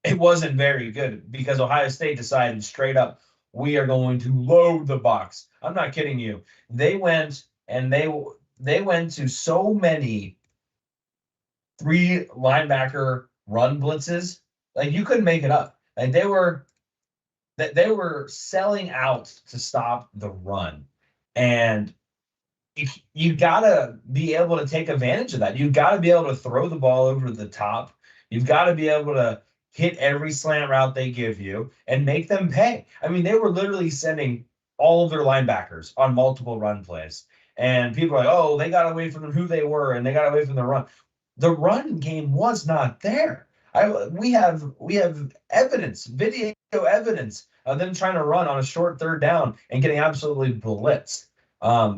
wasn't very good because Ohio State decided straight up, we are going to load the box. I'm not kidding you. They went and they went to so many 3 linebacker run blitzes. Like, you couldn't make it up. Like, they were selling out to stop the run. And you gotta be able to take advantage of that. You've got to be able to throw the ball over the top. You've got to be able to hit every slant route they give you and make them pay. I mean, they were literally sending all of their linebackers on multiple run plays. And people are like, oh, they got away from who they were and they got away from the run. The run game was not there. We have evidence, video evidence of them trying to run on a short third down and getting absolutely blitzed.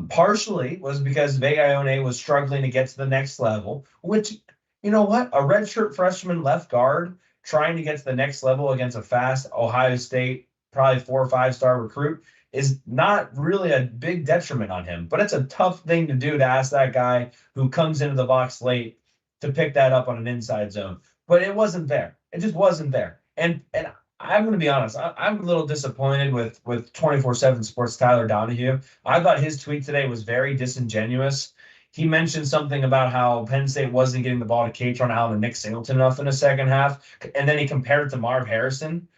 Partially was because Vega Ione was struggling to get to the next level, which, you know what? A redshirt freshman left guard trying to get to the next level against a fast Ohio State, probably 4 or 5 star recruit, is not really a big detriment on him. But it's a tough thing to do to ask that guy who comes into the box late to pick that up on an inside zone. But it wasn't there. It just wasn't there. And I'm going to be honest. I'm a little disappointed with 24/7 Sports Tyler Donahue. I thought his tweet today was very disingenuous. He mentioned something about how Penn State wasn't getting the ball to Katron Allen and Nick Singleton enough in the second half. And then he compared it to Marv Harrison.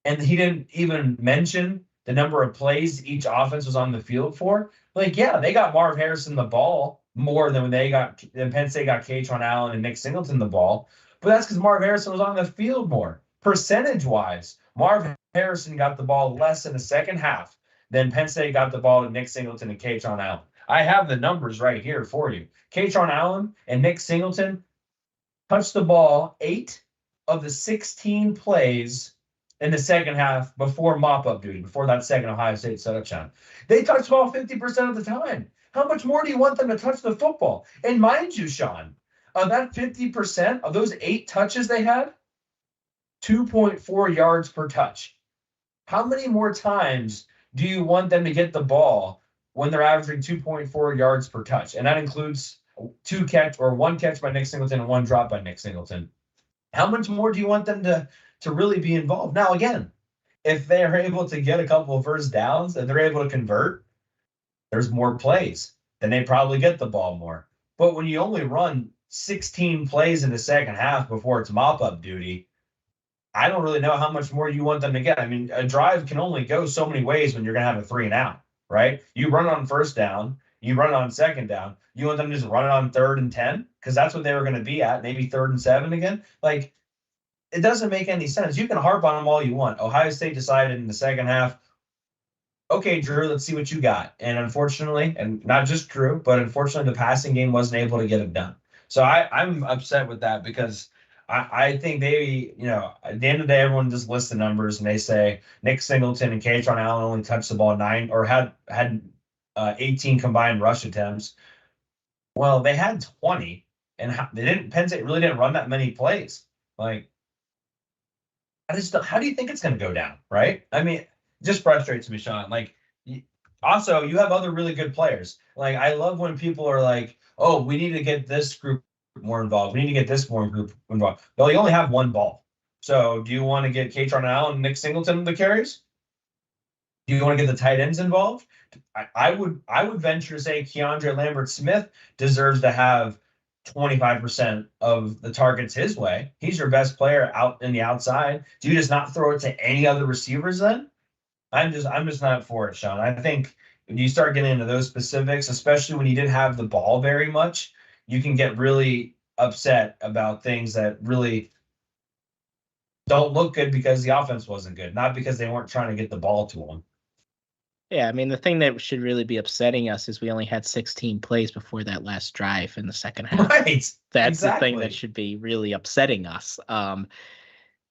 And he didn't even mention the number of plays each offense was on the field for. Like, yeah, they got Marv Harrison the ball more than Penn State got Katron Allen and Nick Singleton the ball. But that's because Marv Harrison was on the field more. Percentage-wise, Marv Harrison got the ball less in the second half than Penn State got the ball to Nick Singleton and Katron Allen. I have the numbers right here for you. Katron Allen and Nick Singleton touched the ball 8 of the 16 plays in the second half before mop-up duty, before that second Ohio State touchdown. They touched the ball 50% of the time. How much more do you want them to touch the football? And mind you, Sean, of that 50%, of those 8 touches they had, 2.4 yards per touch. How many more times do you want them to get the ball when they're averaging 2.4 yards per touch? And that includes 1 catch by Nick Singleton and 1 drop by Nick Singleton. How much more do you want them to really be involved? Now, again, if they're able to get a couple of first downs and they're able to convert, there's more plays. then they probably get the ball more. But when you only run 16 plays in the second half before it's mop-up duty, I don't really know how much more you want them to get. I mean, a drive can only go so many ways when you're going to have a 3 and out, right? You run on first down, you run on second down. You want them to just run it on 3rd and 10 because that's what they were going to be at, maybe 3rd and 7 again. Like, it doesn't make any sense. You can harp on them all you want. Ohio State decided in the second half, okay, Drew, let's see what you got. And unfortunately, and not just Drew, but unfortunately, the passing game wasn't able to get it done. So I'm upset with that because I think they, at the end of the day, everyone just lists the numbers and they say Nick Singleton and Kaytron Allen only touched the ball 9 or had 18 combined rush attempts. Well, they had 20, and Penn State really didn't run that many plays. Like, how do you think it's going to go down, right? I mean, it just frustrates me, Sean. Like, also, you have other really good players. Like, I love when people are like, oh, we need to get this group more involved. We need to get this more group involved. Well, you only have one ball. So do you want to get Kaytron Allen and Nick Singleton the carries? Do you want to get the tight ends involved? I would venture to say Keandre Lambert-Smith deserves to have 25% of the targets his way. He's your best player out in the outside. Do you just not throw it to any other receivers then? I'm just not for it, Sean. I think when you start getting into those specifics, especially when you didn't have the ball very much, you can get really upset about things that really don't look good because the offense wasn't good, not because they weren't trying to get the ball to them. Yeah, I mean, the thing that should really be upsetting us is we only had 16 plays before that last drive in the second half. Right. That's exactly. the thing that should be really upsetting us.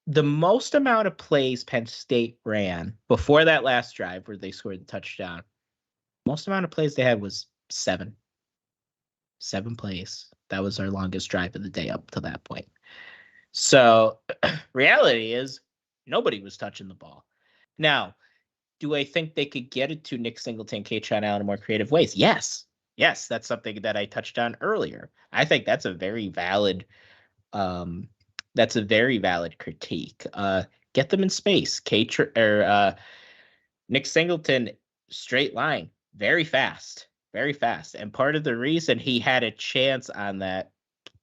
The most amount of plays Penn State ran before that last drive where they scored the touchdown, most amount of plays they had was 7. 7 plays. That was our longest drive of the day up to that point. So reality is nobody was touching the ball. Now, do I think they could get it to Nick Singleton, Kaytron Allen in more creative ways? Yes. Yes, that's something that I touched on earlier. I think that's a very valid critique. Get them in space. Nick Singleton, straight line, very fast. And part of the reason he had a chance on that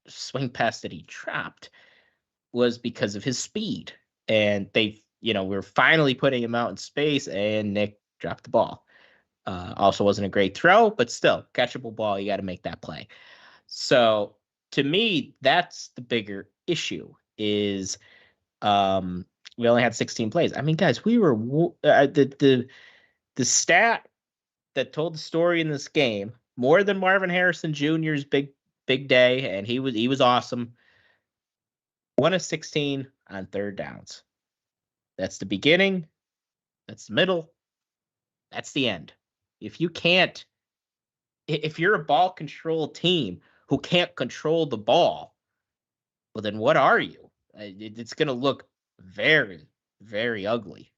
swing pass that he dropped was because of his speed. And we're finally putting him out in space, and Nick dropped the ball. Also wasn't a great throw, but still, catchable ball, you got to make that play. So to me, that's the bigger issue is we only had 16 plays. I mean, guys, we were the stat that told the story in this game more than Marvin Harrison Jr.'s big day, and he was awesome. 1 of 16 on third downs. That's the beginning. That's the middle. That's the end. If you're a ball control team who can't control the ball, well, then what are you? It's going to look very, very ugly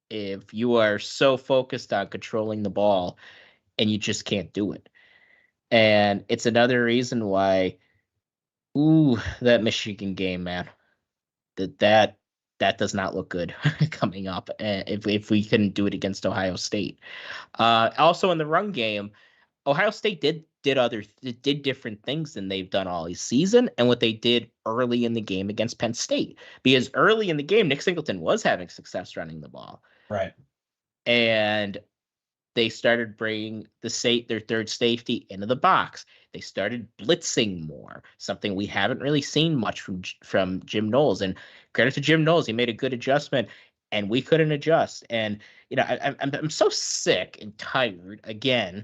if you are so focused on controlling the ball and you just can't do it. And it's another reason why, that Michigan game, man, that does not look good coming up if we couldn't do it against Ohio State. Also in the run game, Ohio State did different things than they've done all season and what they did early in the game against Penn State. Because early in the game, Nick Singleton was having success running the ball. Right. And they started bringing their third safety into the box. They started blitzing more, something we haven't really seen much from Jim Knowles. And credit to Jim Knowles, he made a good adjustment, and we couldn't adjust. And I'm so sick and tired again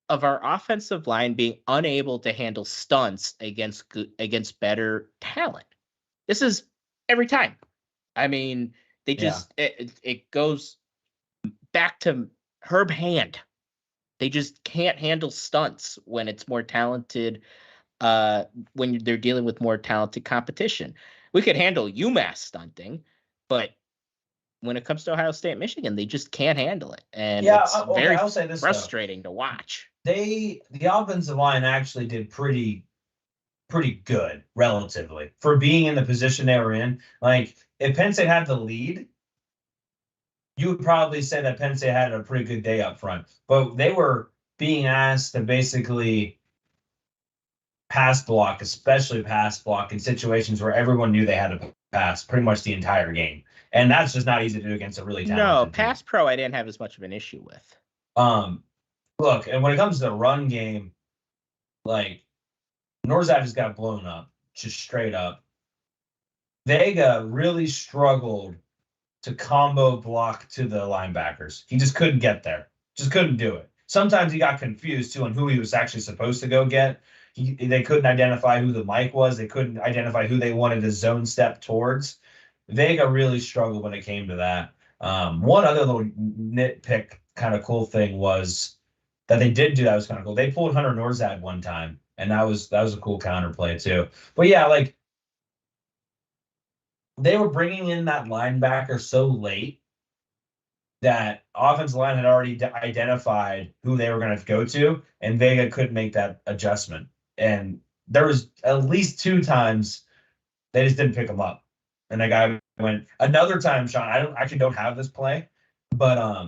of our offensive line being unable to handle stunts against better talent. This is every time. I mean, they just it goes back to Herb Hand. They just can't handle stunts when it's more talented, when they're dealing with more talented competition. We could handle UMass stunting, but when it comes to Ohio State, Michigan, they just can't handle it. And it's very frustrating to watch. The offensive line actually did pretty good, relatively, for being in the position they were in. Like, if Penn State had the lead, you would probably say that Penn State had a pretty good day up front. But they were being asked to basically pass block, especially pass block in situations where everyone knew they had to pass pretty much the entire game. And that's just not easy to do against a really talented team. Pass pro I didn't have as much of an issue with. Look, and when it comes to the run game, like Norzad just got blown up, just straight up. Vega really struggled to combo block to the linebackers. He just couldn't get there. Just couldn't do it. Sometimes he got confused too on who he was actually supposed to go get. They couldn't identify who the Mike was. They couldn't identify who they wanted to zone step towards. Vega really struggled when it came to that. One other little nitpick kind of cool thing was that they did do that was kind of cool. They pulled Hunter Norzad one time, and that was a cool counterplay too. But yeah, like they were bringing in that linebacker so late that offensive line had already identified who they were going to go to, and Vega couldn't make that adjustment. And there was at least 2 times they just didn't pick him up. And that guy went another time, Sean. I don't have this play, but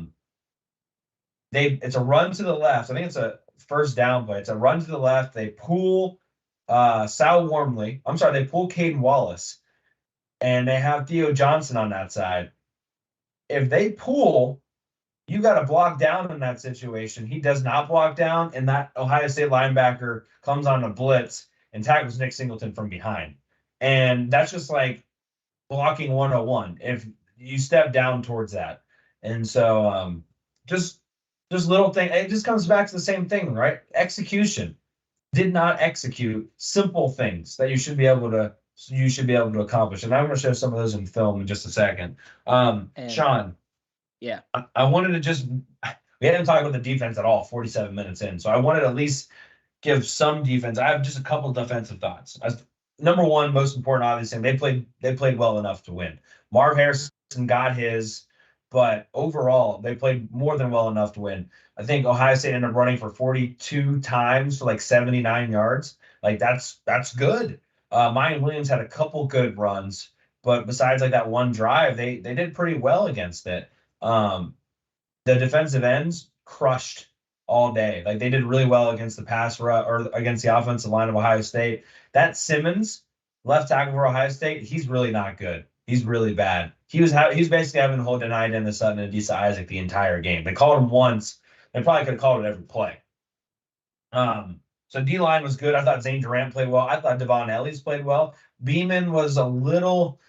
it's a run to the left. I think it's a first down play. It's a run to the left. They pull Sal Wormley. I'm sorry, they pull Caden Wallace, and they have Theo Johnson on that side. If they pull, you got to block down in that situation. He does not block down, and that Ohio State linebacker comes on a blitz and tackles Nick Singleton from behind. And that's just like blocking 101 if you step down towards that. And so just little thing. It just comes back to the same thing, right? Execution. Did not execute simple things that you should be able to accomplish. And I'm going to show some of those in film in just a second. Sean. Yeah. I wanted to we hadn't talked about the defense at all 47 minutes in. So I wanted to at least give some defense. I have just a couple of defensive thoughts. Number one, most important, obviously, they played well enough to win. Marv Harrison got his, but overall, they played more than well enough to win. I think Ohio State ended up running for 42 times for like 79 yards. Like that's good. Mayan Williams had a couple good runs, but besides like that one drive, they did pretty well against it. The defensive ends crushed all day. Like they did really well against the pass rush or against the offensive line of Ohio State. That Simmons, left tackle for Ohio State, he's really not good. He's really bad. He's basically having to hold denied in the Sutton and Adisa Isaac the entire game. They called him once. They probably could have called it every play. So D-line was good. I thought Zane Durant played well. I thought Devon Ellis played well. Beeman was a little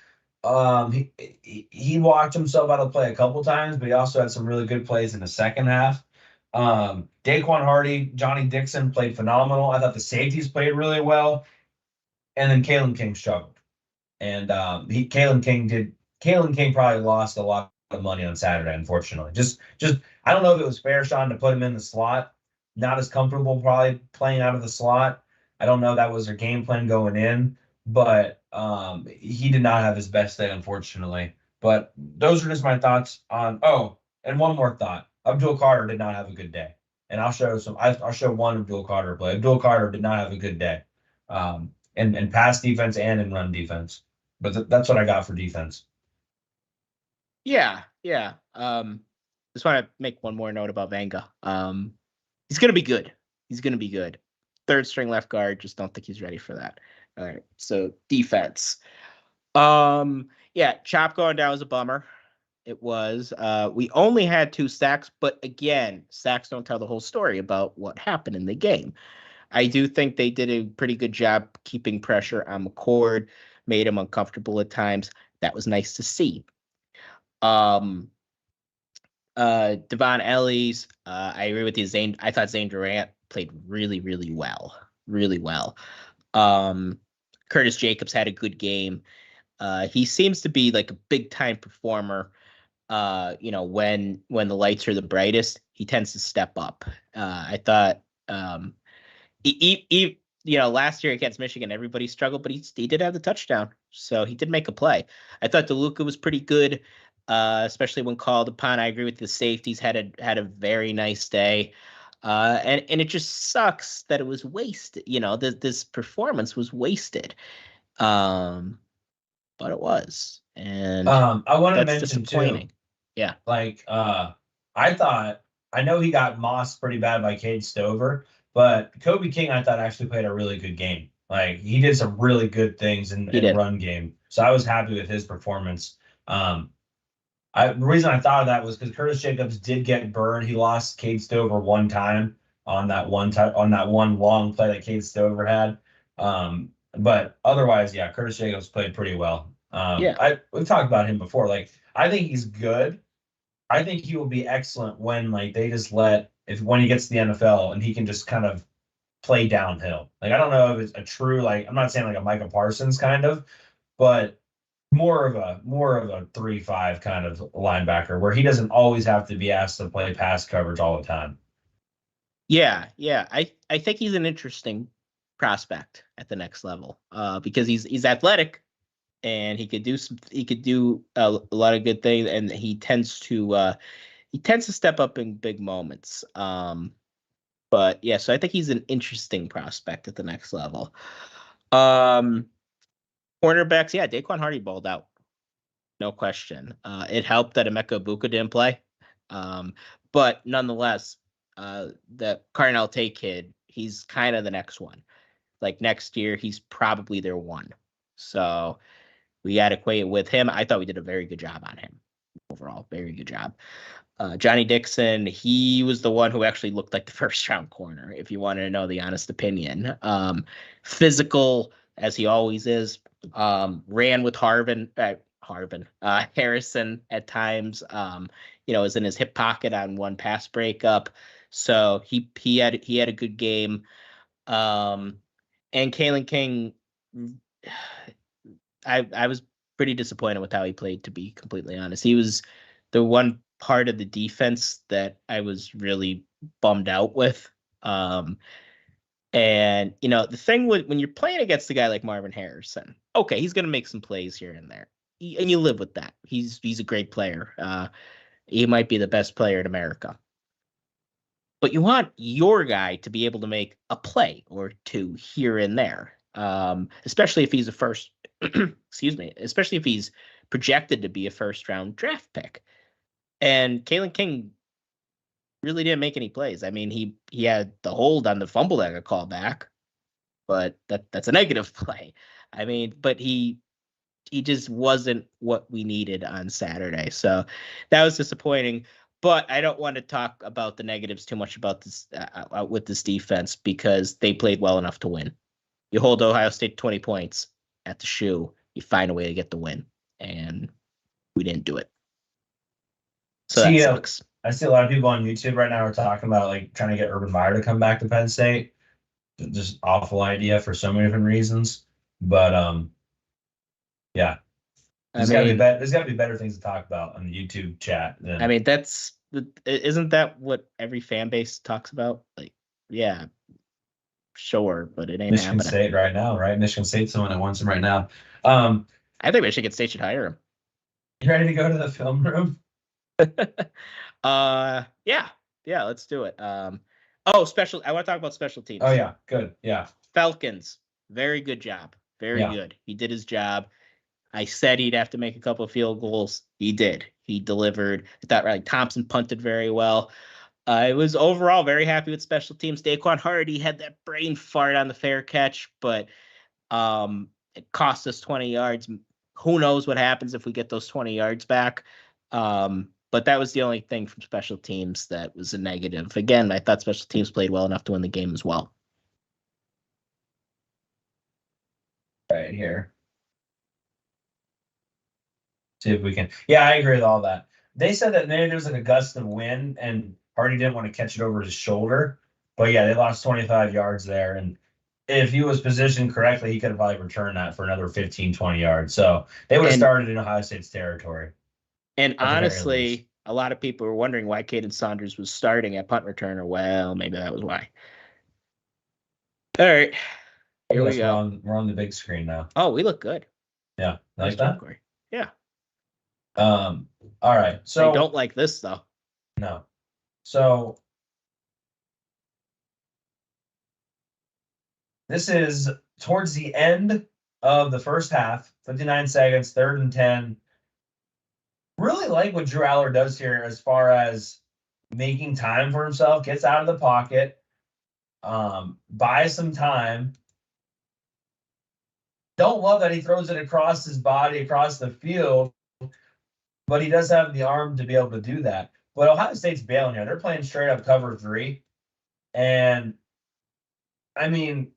he walked himself out of play a couple times, but he also had some really good plays in the second half. Daquan Hardy, Johnny Dixon played phenomenal. I thought the safeties played really well. And then Kalen King struggled. And Kalen King probably lost a lot of money on Saturday, unfortunately. Just I don't know if it was fair, Sean, to put him in the slot. Not as comfortable probably playing out of the slot. I don't know if that was their game plan going in, but he did not have his best day, unfortunately. But those are just my thoughts on. Oh, and one more thought. Abdul Carter did not have a good day, and I'll show one Abdul Carter play. Abdul Carter did not have a good day, in pass defense and in run defense. But that's what I got for defense. Yeah. Just want to make one more note about Vanga. He's gonna be good. Third string left guard. Just don't think he's ready for that. All right. So defense. Yeah, Chop going down was a bummer. It was. We only had 2 sacks, but again, sacks don't tell the whole story about what happened in the game. I do think they did a pretty good job keeping pressure on McCord, made him uncomfortable at times. That was nice to see. Devon Ellis, I agree with you. I thought Zane Durant played really, really well. Really well. Curtis Jacobs had a good game. He seems to be like a big time performer. When the lights are the brightest, he tends to step up. I thought, last year against Michigan, everybody struggled, but he did have the touchdown, so he did make a play. I thought DeLuca was pretty good, especially when called upon. I agree with the safeties had a very nice day. And it just sucks that it was wasted. This performance was wasted. But it was. And I want to mention disappointing. too. Yeah. Like I thought I know he got mossed pretty bad by Cade Stover, but Kobe King, I thought, actually played a really good game. Like, he did some really good things in run game. So I was happy with his performance. The reason I thought of that was because Curtis Jacobs did get burned. He lost Cade Stover one time on that one long play that Cade Stover had. But otherwise, yeah, Curtis Jacobs played pretty well. We've talked about him before. Like, I think he's good. I think he will be excellent when they just when he gets to the NFL and he can just kind of play downhill. Like, I don't know if it's a true, I'm not saying like a Micah Parsons kind of, but more of a 3-5 kind of linebacker where he doesn't always have to be asked to play pass coverage all the time. Yeah. I think he's an interesting prospect at the next level because he's athletic and he could do a lot of good things, and he tends to step up in big moments. But yeah, so I think he's an interesting prospect at the next level. Cornerbacks, yeah, Daquan Hardy balled out. No question. It helped that Emeka Egbuka didn't play. But nonetheless, the Carnell Tate kid, he's kind of the next one. Like next year, he's probably their one. So we got to equate it with him. I thought we did a very good job on him overall. Very good job. Johnny Dixon, he was the one who actually looked like the first round corner, if you wanted to know the honest opinion. Physical, as he always is. Ran with Harrison at times. Was in his hip pocket on one pass breakup. So he had a good game. And Kalen King, I was pretty disappointed with how he played, to be completely honest. He was the one part of the defense that I was really bummed out with. And the thing when you're playing against a guy like Marvin Harrison, okay, he's going to make some plays here and there, and you live with that. He's a great player. He might be the best player in America. But you want your guy to be able to make a play or two here and there, especially if he's a first. Excuse me. Especially if he's projected to be a first-round draft pick. And Kalen King really didn't make any plays. I mean, he had the hold on the fumble that got called back, but that's a negative play. I mean, but he just wasn't what we needed on Saturday. So that was disappointing. But I don't want to talk about the negatives too much about this with this defense, because they played well enough to win. You hold Ohio State 20 points at the shoe, you find a way to get the win, and we didn't do it. So that sucks. I see a lot of people on YouTube right now are talking about trying to get Urban Meyer to come back to Penn State. Just awful idea for so many different reasons. But yeah. There's got to be better things to talk about on the YouTube chat. Isn't that what every fan base talks about? Yeah, sure, but it ain't Michigan happening. State right now, right? Michigan State's the one that wants him right now. I think Michigan State should hire him. You ready to go to the film room? Yeah, let's do it. I want to talk about special teams. Oh yeah, good. Yeah. Falcons, very good job. Very good. He did his job. I said he'd have to make a couple of field goals. He did. He delivered. I thought Riley Thompson punted very well. I was overall very happy with special teams. Daquan Hardy had that brain fart on the fair catch, but it cost us 20 yards. Who knows what happens if we get those 20 yards back? But that was the only thing from special teams that was a negative. Again, I thought special teams played well enough to win the game as well. Right here. See if we can. Yeah, I agree with all that. They said that maybe there was a gust of wind and Hardy didn't want to catch it over his shoulder. But yeah, they lost 25 yards there. And if he was positioned correctly, he could have probably returned that for another 15, 20 yards. So they would have started in Ohio State's territory. And honestly, a lot of people were wondering why Caden Saunders was starting at punt returner. Well, maybe that was why. All right. Here we go. We're on the big screen now. Oh, we look good. Yeah. Like that? Corey. Yeah. All right. So I don't like this though. No. So this is towards the end of the first half, 59 seconds, 3rd and 10. Really like what Drew Aller does here as far as making time for himself, gets out of the pocket, buys some time. Don't love that he throws it across his body, across the field, but he does have the arm to be able to do that. But Ohio State's bailing here. They're playing straight up cover 3. And, I mean,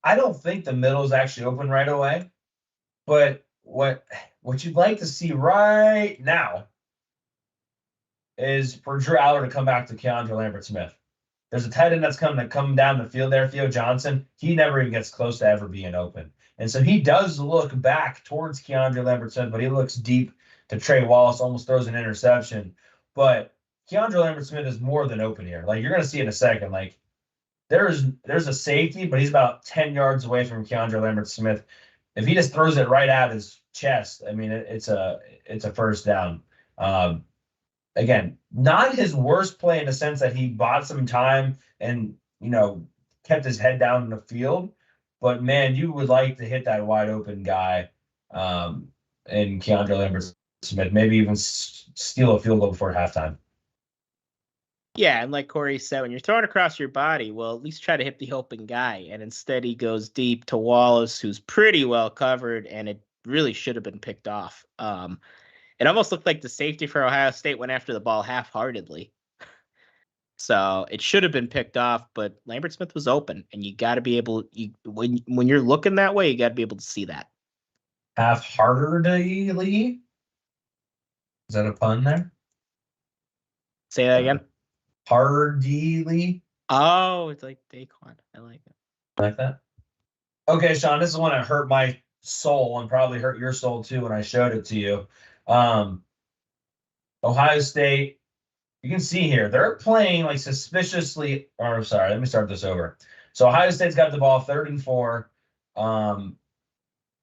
I don't think the middle is actually open right away. But what you'd like to see right now is for Drew Aller to come back to Keandre Lambert-Smith. There's a tight end that's coming down the field there, Theo Johnson. He never even gets close to ever being open. And so he does look back towards Keandre Lambert-Smith, but he looks deep to Trey Wallace, almost throws an interception. But Keandre Lambert-Smith is more than open here. Like, you're going to see in a second, like, there's a safety, but he's about 10 yards away from Keandre Lambert-Smith. If he just throws it right at his chest, I mean, it's a first down. Again, not his worst play in the sense that he bought some time and, kept his head down in the field. But, man, you would like to hit that wide open guy in Keandre Lambert-Smith, maybe even steal a field goal before halftime. Yeah, and like Cory said, when you're throwing across your body, well, at least try to hit the open guy. And instead he goes deep to Wallace, who's pretty well covered, and it really should have been picked off. It almost looked like the safety for Ohio State went after the ball half-heartedly. So it should have been picked off, but Lambert-Smith was open, and you got to be able when you're looking that way, you got to be able to see that. Half-heartedly? Is that a pun there? Say that again. Hardily? Oh, it's like Daquan. I like it. Like that? Okay, Sean, this is one that hurt my soul and probably hurt your soul too when I showed it to you. Ohio State, you can see here, they're playing like suspiciously, or sorry, let me start this over. So Ohio State's got the ball 3rd and 4.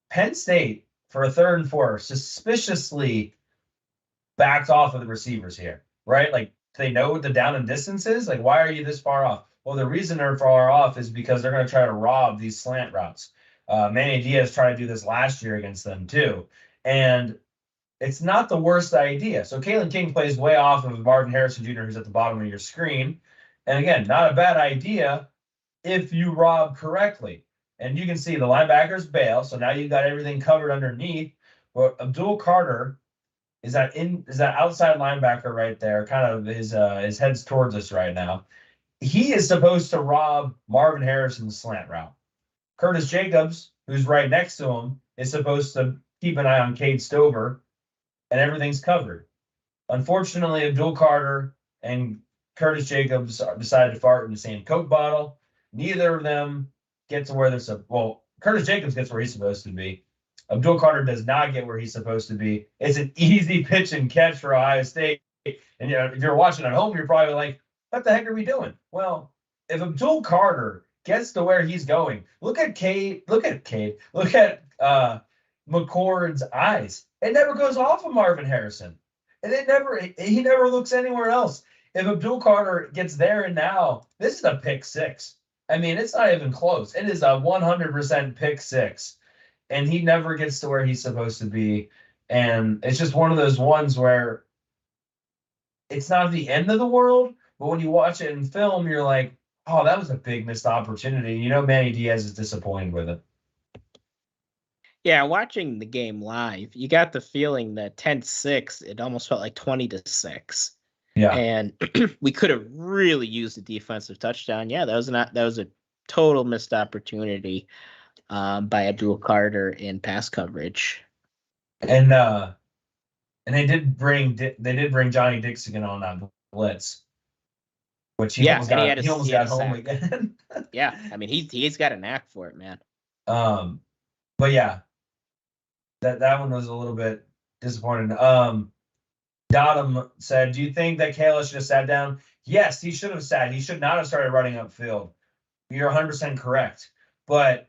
Penn State, for a 3rd and 4, suspiciously backed off of the receivers here, right? Like, they know what the down and distance is. Like, why are you this far off? Well, the reason they're far off is because they're going to try to rob these slant routes. Manny Diaz tried to do this last year against them too. And it's not the worst idea. So Kalen King plays way off of Marvin Harrison Jr., who's at the bottom of your screen. And again, not a bad idea if you rob correctly. And you can see the linebackers bail. So now you've got everything covered underneath. Well, Abdul Carter is that outside linebacker right there, kind of his head's towards us right now. He is supposed to rob Marvin Harrison's slant route. Curtis Jacobs, who's right next to him, is supposed to keep an eye on Cade Stover, and everything's covered. Unfortunately, Abdul Carter and Curtis Jacobs decided to fart in the same Coke bottle. Neither of them get to where they're Curtis Jacobs gets where he's supposed to be. Abdul Carter does not get where he's supposed to be. It's an easy pitch and catch for Ohio State. And if you're watching at home, you're probably like, what the heck are we doing? Well, if Abdul Carter gets to where he's going, look at McCord's eyes. It never goes off of Marvin Harrison. And he never looks anywhere else. If Abdul Carter gets there and now, this is a pick 6. I mean, it's not even close. It is a 100% pick 6. And he never gets to where he's supposed to be. And it's just one of those ones where it's not the end of the world, but when you watch it in film, you're like, oh, that was a big missed opportunity. Manny Diaz is disappointed with it. Yeah, watching the game live, you got the feeling that 10-6, it almost felt like 20-6. Yeah. And we could have really used a defensive touchdown. Yeah, that was a total missed opportunity by Abdul Carter in pass coverage. And they did bring Johnny Dixon on that blitz, which he almost got home again. Yeah, I mean he's got a knack for it, man. But yeah, that one was a little bit disappointing. Dottam said, "Do you think that Kayla should have sat down?" Yes, he should have sat. He should not have started running upfield. You're 100% correct, but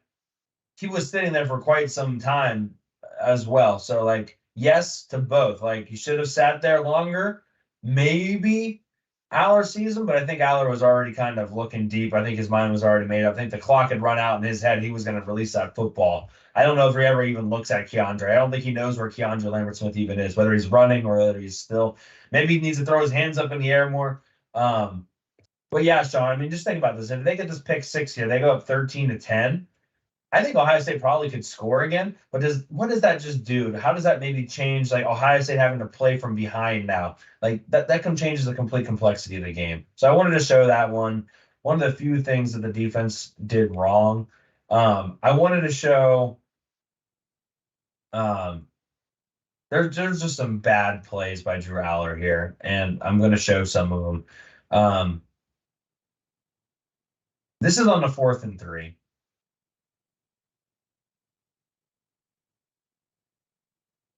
he was sitting there for quite some time as well. So, like, yes to both. Like, he should have sat there longer. Maybe. Aller season, but I think Aller was already kind of looking deep. I think his mind was already made up. I think the clock had run out in his head. He was going to release that football. I don't know if he ever even looks at Keandre. I don't think he knows where Keandre Lambert-Smith even is, whether he's running or whether he's still. Maybe he needs to throw his hands up in the air more. But yeah, Sean, I mean, just think about this. If they get this pick 6 here, they go up 13-10. I think Ohio State probably could score again, but what does that just do? How does that maybe change, like, Ohio State having to play from behind now? Like, that changes the complete complexity of the game. So I wanted to show that one. One of the few things that the defense did wrong. I wanted to show there's just some bad plays by Drew Aller here, and I'm going to show some of them. This is on the 4th and 3.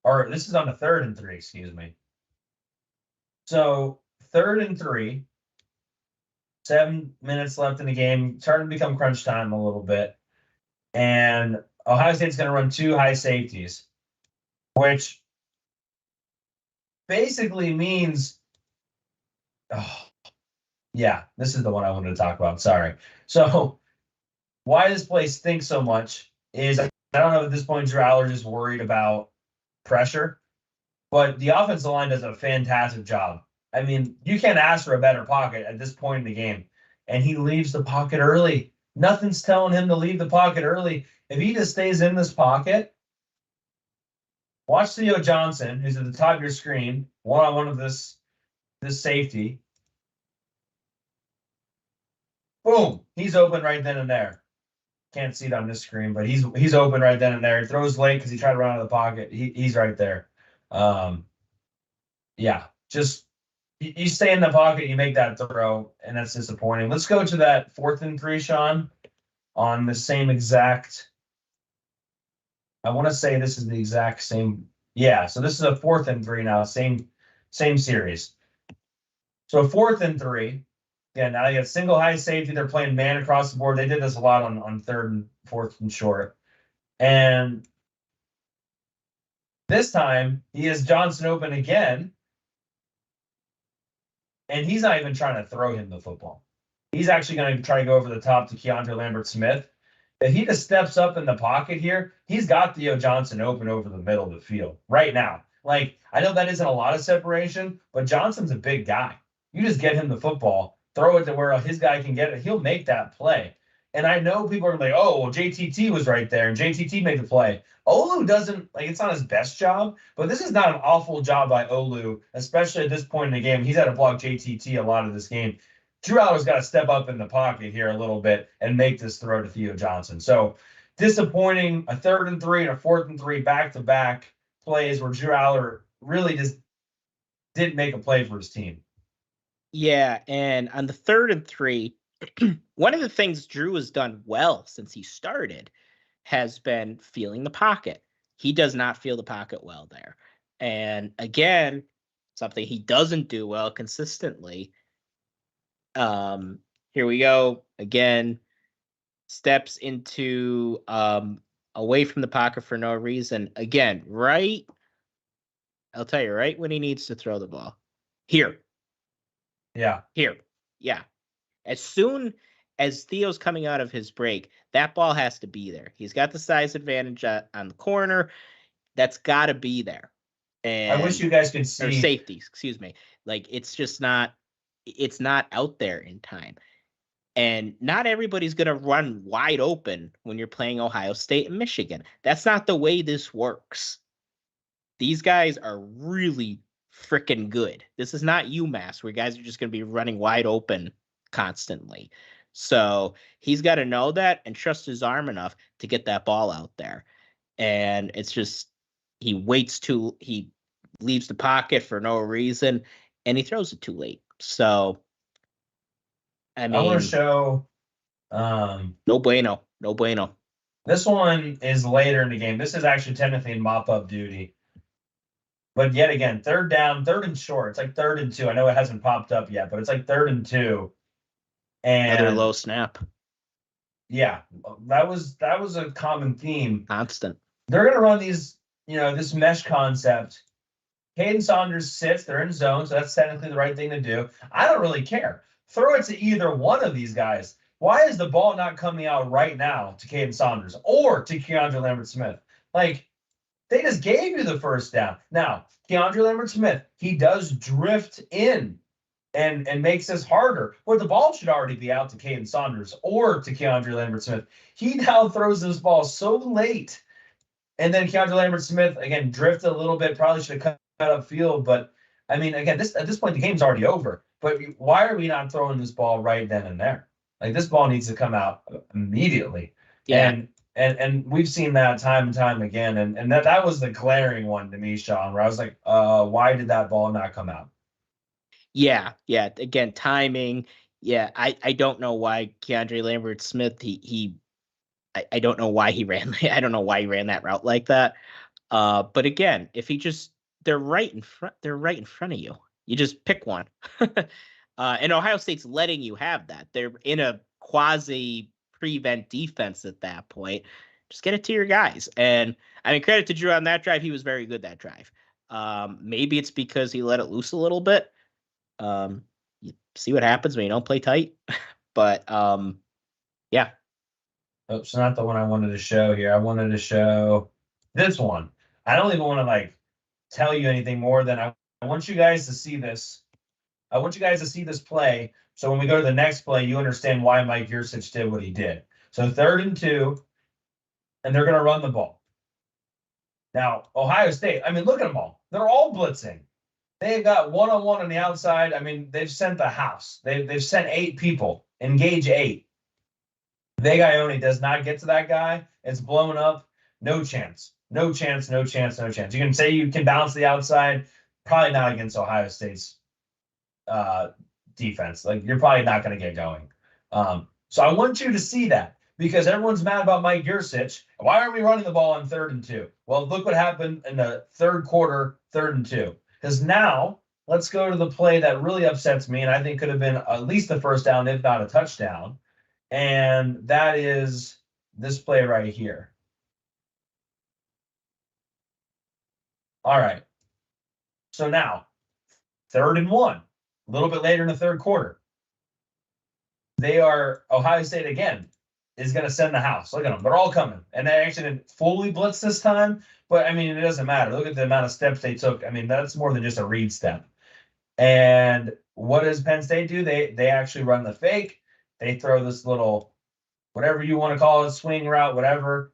Or this is on the 3rd and 3, excuse me. So 3rd and 3, 7 minutes left in the game, starting to become crunch time a little bit. And Ohio State's going to run 2 high safeties, which basically means, yeah, this is the one I wanted to talk about. Sorry. So why this play stinks so much is, I don't know, at this point, Drew Aller just worried about pressure, but the offensive line does a fantastic job. I mean, you can't ask for a better pocket at this point in the game. And he leaves the pocket early. Nothing's telling him to leave the pocket early. If he just stays in this pocket, watch Theo Johnson, who's at the top of your screen, one-on-one of this safety. Boom, he's open right then and there. Can't see it on this screen, but he's open right then and there. He throws late because he tried to run out of the pocket. He's right there. Yeah, just you stay in the pocket, you make that throw, and that's disappointing. Let's go to that 4th and 3, Sean, on the same exact. I want to say this is the exact same. Yeah, so this is a 4th and 3 now, same series. So 4th and 3. Yeah, now they got single high safety. They're playing man across the board. They did this a lot on 3rd and 4th and short. And this time, he has Johnson open again. And he's not even trying to throw him the football. He's actually going to try to go over the top to Keandre Lambert-Smith. If he just steps up in the pocket here, he's got Theo Johnson open over the middle of the field right now. Like, I know that isn't a lot of separation, but Johnson's a big guy. You just get him the football, throw it to where his guy can get it. He'll make that play. And I know people are like, oh, well, JTT was right there, and JTT made the play. Olu doesn't, like, it's not his best job, but this is not an awful job by Olu, especially at this point in the game. He's had to block JTT a lot of this game. Drew Aller's got to step up in the pocket here a little bit and make this throw to Theo Johnson. So disappointing, a 3rd and 3 and a 4th and 3 back-to-back plays where Drew Aller really just didn't make a play for his team. Yeah, and on the 3rd and 3, one of the things Drew has done well since he started has been feeling the pocket. He does not feel the pocket well there. And again, something he doesn't do well consistently. Here we go. Again, steps into away from the pocket for no reason. Again, I'll tell you, right when he needs to throw the ball. Here. Yeah. Here. Yeah. As soon as Theo's coming out of his break, that ball has to be there. He's got the size advantage on the corner. That's got to be there. And, I wish you guys could see. Or safety, excuse me. Like, it's not out there in time. And not everybody's going to run wide open when you're playing Ohio State and Michigan. That's not the way this works. These guys are really freaking good. This is not UMass where guys are just going to be running wide open constantly. So he's got to know that and trust his arm enough to get that ball out there. And it's just, he leaves the pocket for no reason and he throws it too late. So, I mean, I want to show. No bueno. This one is later in the game. This is actually technically in mop-up duty. But yet again, 3rd down, 3rd and short. It's like 3rd and 2. I know it hasn't popped up yet, but it's like 3rd and 2. And another low snap. Yeah, that was a common theme. Constant. They're going to run these, this mesh concept Caden Saunders sits. They're in zone, so that's technically the right thing to do. I don't really care. Throw it to either one of these guys. Why is the ball not coming out right now to Caden Saunders or to Keandre Lambert-Smith? Like, they just gave you the first down. Now, Keandre Lambert-Smith, he does drift in and makes this harder. But the ball should already be out to Caden Saunders or to Keandre Lambert-Smith. He now throws this ball so late. And then Keandre Lambert-Smith, again, drifted a little bit, probably should have cut up field. But, I mean, again, at this point, the game's already over. But why are we not throwing this ball right then and there? Like, this ball needs to come out immediately. Yeah. And we've seen that time and time again. And that was the glaring one to me, Sean, where I was like, why did that ball not come out? Yeah. Again, timing. Yeah, I don't know why Keandre Lambert-Smith, I don't know why he ran. I don't know why he ran that route like that. But again, if he just, they're right in front of you. You just pick one. And Ohio State's letting you have that. They're in a quasi prevent defense at that point. Just get it to your guys. And I mean, credit to Drew on that drive. He was very good that drive. Maybe it's because he let it loose a little bit. You see what happens when you don't play tight. But yeah. Oops, not the one I wanted to show here. I wanted to show this one. I don't even want to like tell you anything more than I want you guys to see this. I want you guys to see this play. So when we go to the next play, you understand why Mike Yurcich did what he did. So 3rd and 2, and they're going to run the ball. Now, Ohio State, I mean, look at them all. They're all blitzing. They've got one-on-one on the outside. I mean, they've sent the house. They've sent 8 people. Engage 8. Vegaione does not get to that guy. It's blown up. No chance. No chance. You can say you can bounce the outside. Probably not against Ohio State's defense. Like, you're probably not going to get going. So I want you to see that because everyone's mad about Mike Yurcich. Why aren't we running the ball on 3rd and 2? Well, look what happened in the 3rd quarter, 3rd and 2. Because now let's go to the play that really upsets me and I think could have been at least the first down, if not a touchdown. And that is this play right here. All right. So now, 3rd and 1, a little bit later in the 3rd quarter. Ohio State again is going to send the house. Look at them. They're all coming. And they actually didn't fully blitz this time. But, I mean, it doesn't matter. Look at the amount of steps they took. I mean, that's more than just a read step. And what does Penn State do? They actually run the fake. They throw this little, whatever you want to call it, swing route, whatever.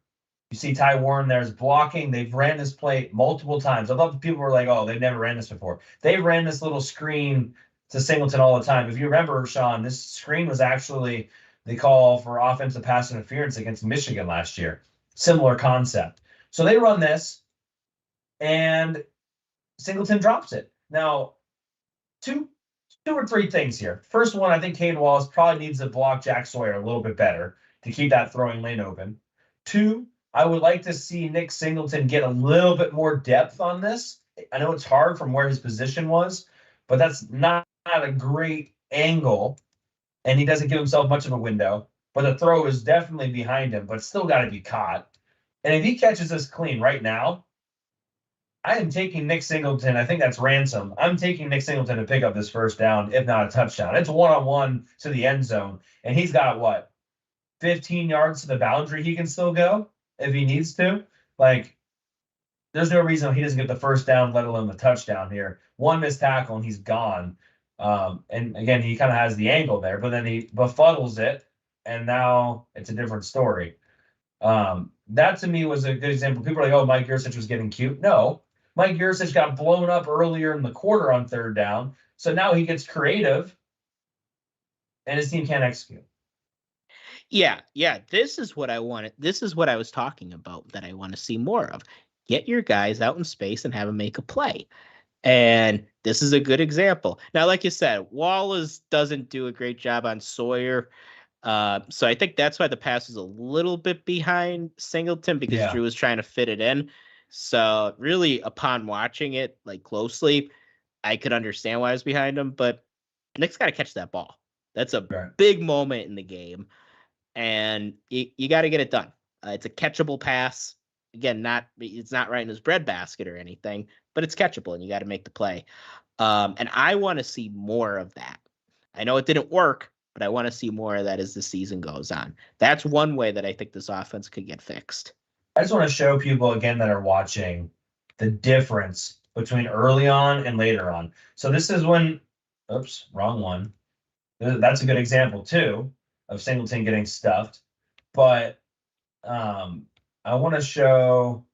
You see Ty Warren there's blocking. They've ran this play multiple times. I love people were like, oh, they've never ran this before. They ran this little screen to Singleton all the time. If you remember, Sean, this screen was actually the call for offensive pass interference against Michigan last year. Similar concept. So they run this, and Singleton drops it. Now, two or three things here. First one, I think Kane Wallace probably needs to block Jack Sawyer a little bit better to keep that throwing lane open. 2, I would like to see Nick Singleton get a little bit more depth on this. I know it's hard from where his position was, but that's not a great angle, and he doesn't give himself much of a window. But the throw is definitely behind him, but it's still got to be caught. And if he catches this clean right now, I am taking Nick Singleton. I think that's ransom. I'm taking Nick Singleton to pick up this first down, if not a touchdown. It's one-on-one to the end zone, and he's got, 15 yards to the boundary he can still go if he needs to? Like, there's no reason he doesn't get the first down, let alone the touchdown here. One missed tackle, and he's gone. And, again, he kind of has the angle there, but then he befuddles it, and now it's a different story. That, to me, was a good example. People are like, oh, Mike Yurcich was getting cute. No. Mike Yurcich got blown up earlier in the quarter on 3rd down, so now he gets creative, and his team can't execute. Yeah. This is what I wanted. This is what I was talking about that I want to see more of. Get your guys out in space and have them make a play. And this is a good example. Now, like you said, Wallace doesn't do a great job on Sawyer. So I think that's why the pass was a little bit behind Singleton because Drew was trying to fit it in. So really, upon watching it closely, I could understand why I was behind him. But Nick's got to catch that ball. That's a big moment in the game, and you got to get it done. It's a catchable pass. again, it's not right in his breadbasket or anything, but it's catchable and you got to make the play. And I want to see more of that. I know it didn't work, but I want to see more of that as the season goes on. That's one way that I think this offense could get fixed. I just want to show people again that are watching the difference between early on and later on. So this is when, oops, wrong one. That's a good example too of Singleton getting stuffed. But I want to show,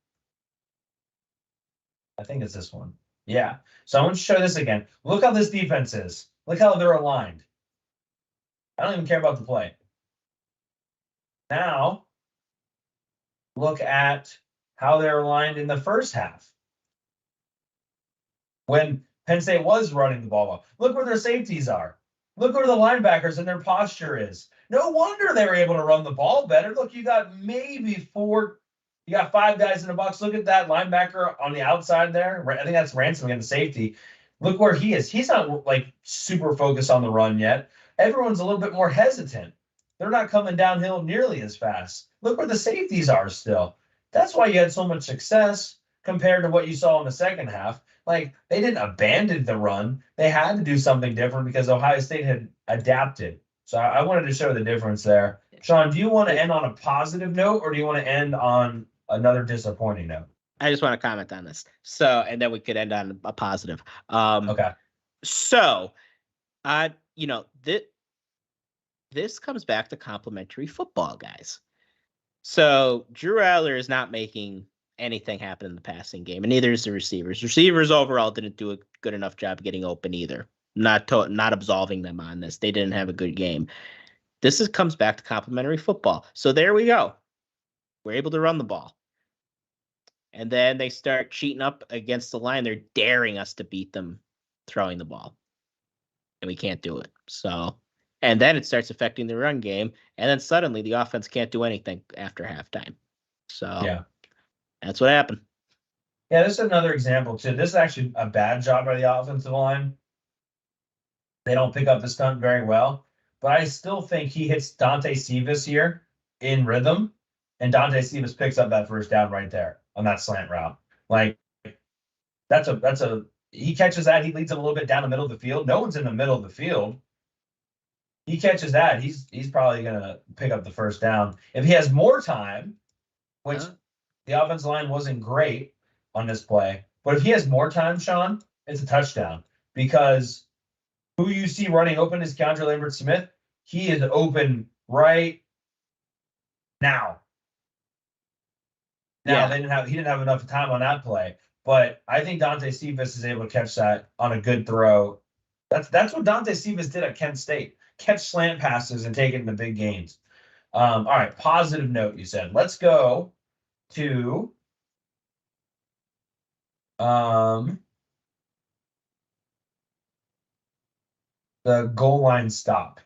I think it's this one. Yeah. So I want to show this again. Look how this defense is. Look how they're aligned. I don't even care about the play. Now, look at how they're aligned in the first half. When Penn State was running the ball well. Look where their safeties are. Look where the linebackers and their posture is. No wonder they were able to run the ball better. Look, you got you got 5 guys in the box. Look at that linebacker on the outside there. I think that's Ransom against the safety. Look where he is. He's not like super focused on the run yet. Everyone's a little bit more hesitant. They're not coming downhill nearly as fast. Look where the safeties are still. That's why you had so much success compared to what you saw in the second half. Like, they didn't abandon the run. They had to do something different because Ohio State had adapted. So I wanted to show the difference there. Sean, do you want to end on a positive note or do you want to end on another disappointing note? I just want to comment on this. So, and then we could end on a positive. Okay. So, this comes back to complimentary football, guys. So Drew Aller is not making anything happen in the passing game, and neither is the receivers. Receivers overall didn't do a good enough job getting open either. Not absolving them on this. They didn't have a good game. This comes back to complimentary football. So there we go. We're able to run the ball. And then they start cheating up against the line. They're daring us to beat them throwing the ball. And we can't do it. So, and then it starts affecting the run game. And then suddenly the offense can't do anything after halftime. So yeah, that's what happened. Yeah, this is another example too. This is actually a bad job by the offensive line. They don't pick up the stunt very well. But I still think he hits Dante Cephas here in rhythm. And Dante Cephas picks up that first down right there on that slant route. Like, he catches that. He leads him a little bit down the middle of the field. No one's in the middle of the field. He catches that. He's probably going to pick up the first down. If he has more time, which the offensive line wasn't great on this play, but if he has more time, Sean, it's a touchdown. Because who you see running open is Keandre Lambert-Smith. He is open right now. Now, he didn't have enough time on that play, but I think Dante Cephas is able to catch that on a good throw. That's what Dante Cephas did at Kent State. Catch slant passes and take it into big games. All right, positive note, you said. Let's go to the goal line stop.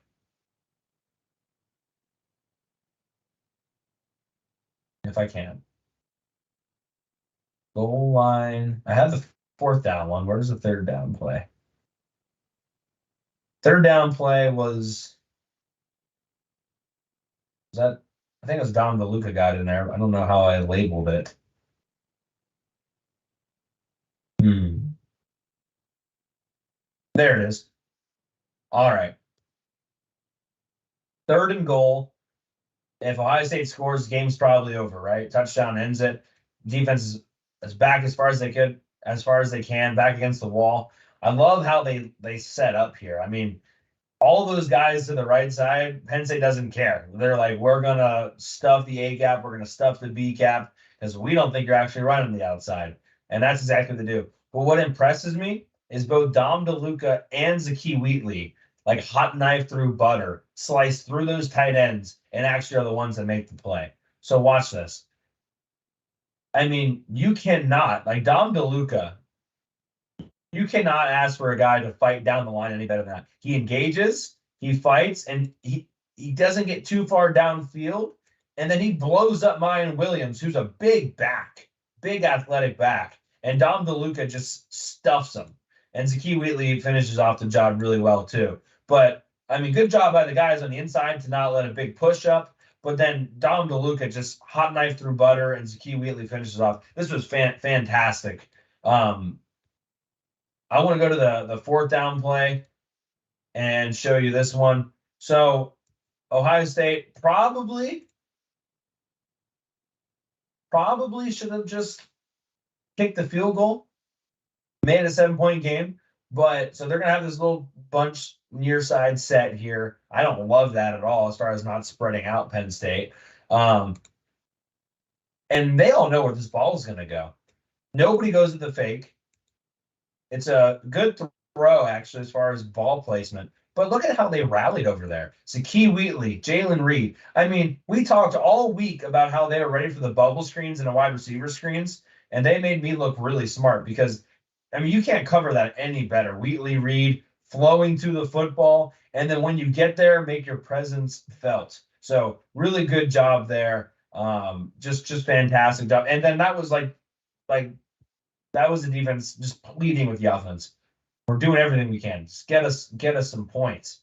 If I can. Goal line. I have the fourth down one. Where's the third down play? Third down play was that? I think it was Dom DeLuca got in there. I don't know how I labeled it. There it is. All right. Third and goal. If Ohio State scores, the game's probably over, right? Touchdown ends it. Defense is back as far as they can, back against the wall. I love how they set up here. I mean, all those guys to the right side, Penn State doesn't care. They're like, we're going to stuff the A gap. We're going to stuff the B gap because we don't think you're actually running the outside. And that's exactly what they do. But what impresses me is both Dom DeLuca and Zakee Wheatley, like hot knife through butter, slice through those tight ends and actually are the ones that make the play. So watch this. I mean, you cannot, like Dom DeLuca, you cannot ask for a guy to fight down the line any better than that. He engages, he fights, and he doesn't get too far downfield. And then he blows up Mayan Williams, who's a big back, big athletic back. And Dom DeLuca just stuffs him. And Zakee Wheatley finishes off the job really well, too. But, I mean, good job by the guys on the inside to not let a big push up. But then Dom DeLuca just hot knife through butter, and Zakee Wheatley finishes off. This was fantastic. I want to go to the fourth down play and show you this one. So Ohio State probably should have just kicked the field goal, made a 7-point game. But so they're gonna have this little bunch near side set here. I don't love that at all as far as not spreading out Penn State. And they all know where this ball is gonna go. Nobody goes to the fake. It's a good throw, actually, as far as ball placement. But look at how they rallied over there. Zakee Wheatley, Jalen Reed. I mean, we talked all week about how they were ready for the bubble screens and the wide receiver screens, and they made me look really smart because, I mean, you can't cover that any better. Wheatley, Reed, flowing through the football, and then when you get there, make your presence felt. So really good job there. Just fantastic job. And then that was like that was the defense just pleading with the offense. We're doing everything we can. Just get us some points.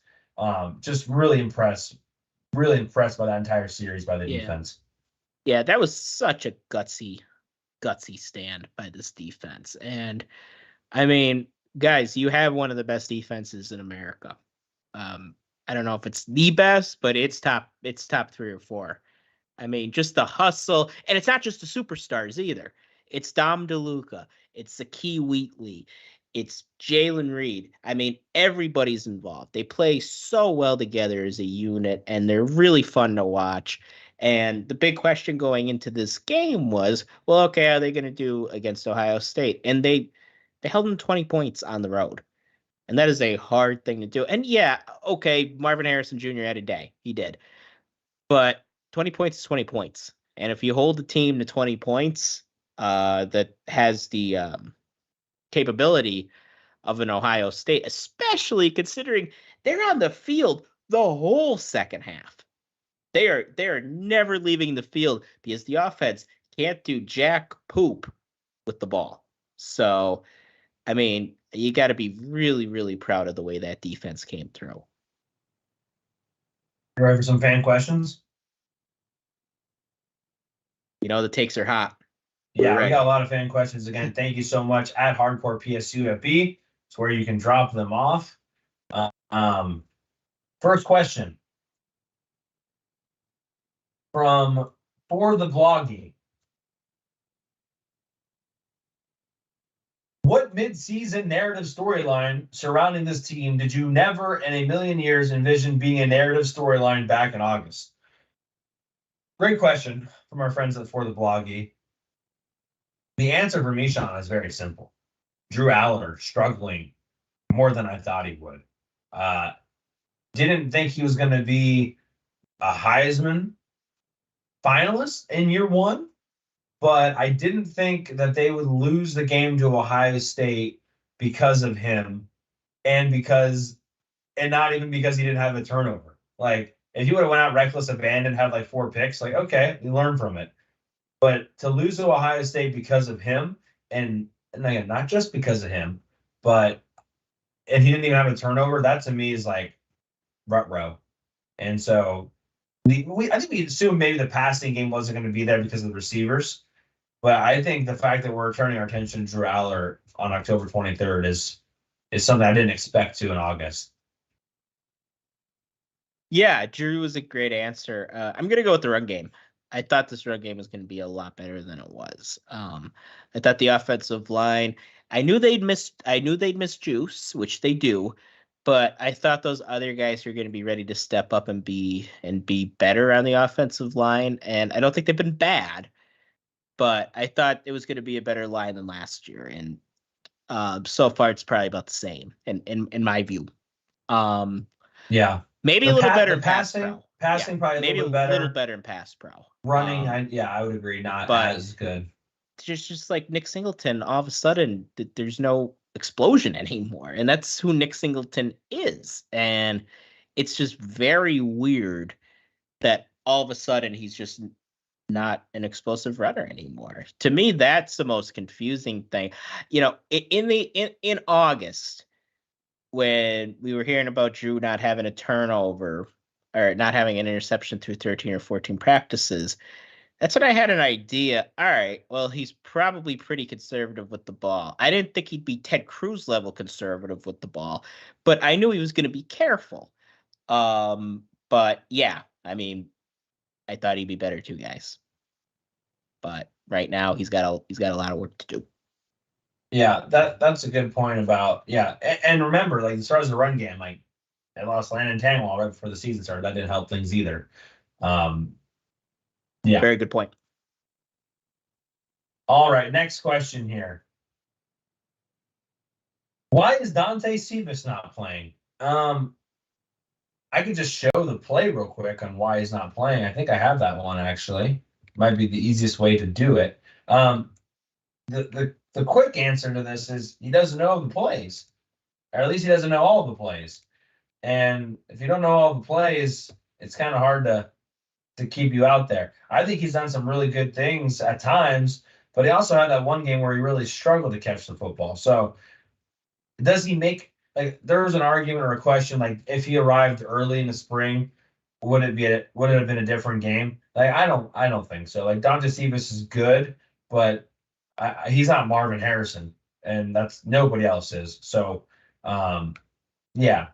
Just really impressed by that entire series by the defense. Yeah, that was such a gutsy stand by this defense. And I mean, guys, you have one of the best defenses in America. I don't know if it's the best, but it's top 3 or 4. I mean, just the hustle, and it's not just the superstars either. It's Dom DeLuca, it's Zakee Wheatley, it's Jalen Reed. I mean, everybody's involved. They play so well together as a unit, and they're really fun to watch. And the big question going into this game was, well, okay, how are they going to do against Ohio State? And they held them 20 points on the road. And that is a hard thing to do. And yeah, okay, Marvin Harrison Jr. had a day. He did. But 20 points is 20 points. And if you hold the team to 20 points, that has the capability of an Ohio State, especially considering they're on the field the whole second half. They are never leaving the field because the offense can't do jack poop with the ball. So, I mean, you got to be really, really proud of the way that defense came through. You ready for some fan questions? You know, the takes are hot. Yeah, we got a lot of fan questions. Again, thank you so much at Hardcore PSUFB. It's where you can drop them off. First question from For the Bloggy. What mid-season narrative storyline surrounding this team did you never in a million years envision being a narrative storyline back in August? Great question from our friends at For the Bloggy. The answer for me, Sean, is very simple. Drew Aller struggling more than I thought he would. Didn't think he was going to be a Heisman finalist in year one, but I didn't think that they would lose the game to Ohio State because of him and not even because he didn't have a turnover. Like, if he would have went out reckless abandon, had like 4 picks, like, okay, you learn from it. But to lose to Ohio State because of him, and again, not just because of him, but if he didn't even have a turnover, that to me is like rut-row. And so I think we assumed maybe the passing game wasn't going to be there because of the receivers. But I think the fact that we're turning our attention to Drew Aller on October 23rd is something I didn't expect to in August. Yeah, Drew was a great answer. I'm going to go with the run game. I thought this run game was going to be a lot better than it was. I thought the offensive line, I knew they'd miss Juice, which they do, but I thought those other guys were going to be ready to step up and be better on the offensive line. And I don't think they've been bad, but I thought it was going to be a better line than last year. And so far, it's probably about the same in my view. Yeah, maybe a little better in passing. Passing probably maybe a little better in pass pro. Running, I would agree, not as good. Just like Nick Singleton, all of a sudden there's no explosion anymore, and that's who Nick Singleton is. And it's just very weird that all of a sudden he's just not an explosive runner anymore. To me, that's the most confusing thing. You know, in August, when we were hearing about Drew not having a turnover, or not having an interception through 13 or 14 practices. That's when I had an idea. All right, well, he's probably pretty conservative with the ball. I didn't think he'd be Ted Cruz level conservative with the ball, but I knew he was going to be careful. But yeah, I mean, I thought he'd be better too, guys. But right now he's got a lot of work to do. Yeah, that's a good point about and remember, like as far as the run game, like they lost Landon Tangwall right before the season started. That didn't help things either. Yeah. Very good point. All right, next question here. Why is Dante Cephas not playing? I could just show the play real quick on why he's not playing. I think I have that one actually. Might be the easiest way to do it. The quick answer to this is he doesn't know the plays, or at least he doesn't know all the plays. And if you don't know all the plays, it's kind of hard to keep you out there. I think he's done some really good things at times, but he also had that one game where he really struggled to catch the football. So does he make, like, there was an argument or a question, like, if he arrived early in the spring, would it have been a different game? Like, I don't think so. Like, Dante Cephas is good, but he's not Marvin Harrison, and that's nobody else is. So, yeah,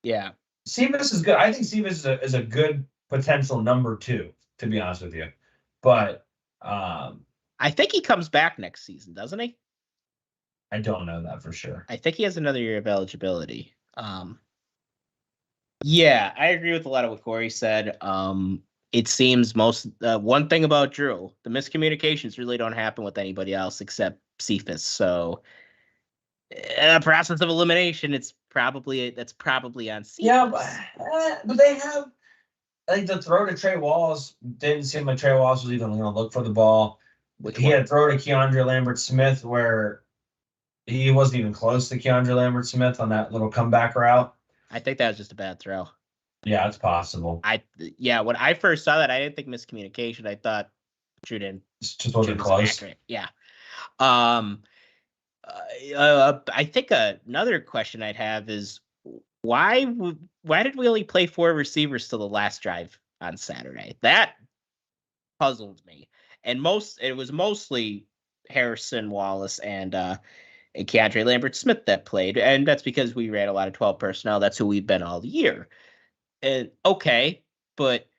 yeah. Cephas is good. I think Cephas is a good potential number 2, to be honest with you. But I think he comes back next season, doesn't he? I don't know that for sure. I think he has another year of eligibility. Yeah, I agree with a lot of what Cory said. It seems one thing about Drew, the miscommunications really don't happen with anybody else except Cephas. So, process of elimination, that's probably on Cephas. Yeah, but they have, like, the throw to Trey Wallace didn't seem like Trey Wallace was even going to look for the ball. He had a throw to Keandre Lambert-Smith where he wasn't even close to Keandre Lambert-Smith on that little comeback route. I think that was just a bad throw. Yeah, it's possible. When I first saw that, I didn't think miscommunication. I thought Drew didn't. Just wasn't close. Accurate. Yeah. I think another question I'd have is why did we only play 4 receivers till the last drive on Saturday? That puzzled me. And it was mostly Harrison, Wallace, and Keandre Lambert-Smith that played, and that's because we ran a lot of 12 personnel. That's who we've been all year. And okay, but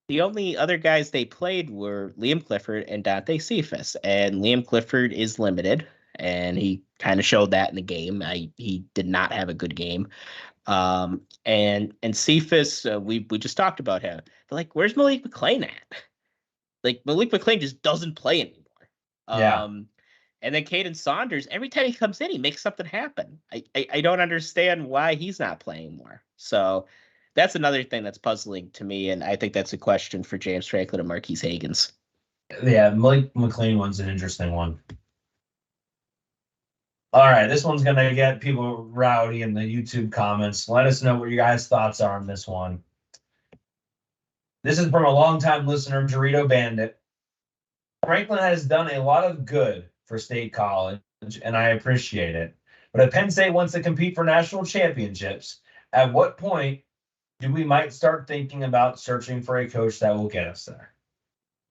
the only other guys they played were Liam Clifford and Dante Cephas, and Liam Clifford is limited, and he kind of showed that in the game. He did not have a good game. And Cephas, we just talked about him. But, like, where's Malik McClain at? Like, Malik McClain just doesn't play anymore. Yeah. And then Caden Saunders, every time he comes in, he makes something happen. I don't understand why he's not playing more. So that's another thing that's puzzling to me, and I think that's a question for James Franklin and Marquise Hagans. Yeah, Malik McClain one's an interesting one. All right, this one's going to get people rowdy in the YouTube comments. Let us know what your guys' thoughts are on this one. This is from a longtime listener, Dorito Bandit. Franklin has done a lot of good for State College, and I appreciate it. But if Penn State wants to compete for national championships, at what point do we might start thinking about searching for a coach that will get us there?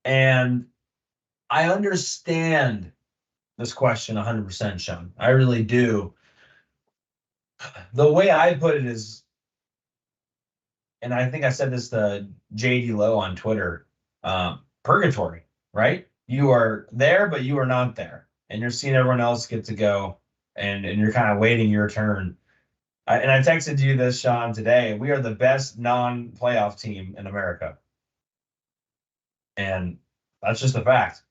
And I understand this question 100%, Sean. I really do. The way I put it is, and I think I said this to JD Lowe on Twitter, purgatory, right? You are there, but you are not there. And you're seeing everyone else get to go, and you're kind of waiting your turn. And I texted you this, Sean, today. We are the best non-playoff team in America. And that's just a fact.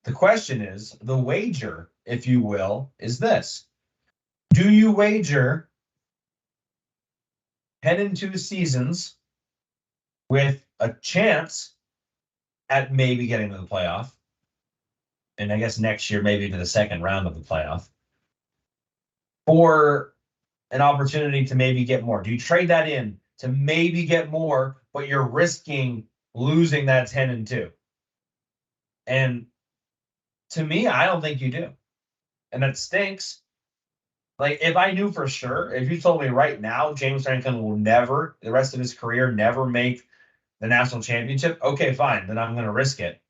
The question is, the wager, if you will, is this. Do you wager 10-2 seasons with a chance at maybe getting to the playoff? And I guess next year, maybe to the second round of the playoff, for an opportunity to maybe get more? Do you trade that in to maybe get more, but you're risking losing that 10-2? And to me, I don't think you do. And that stinks. Like, if I knew for sure, if you told me right now James Franklin will never, the rest of his career, never make the national championship, okay, fine, then I'm going to risk it.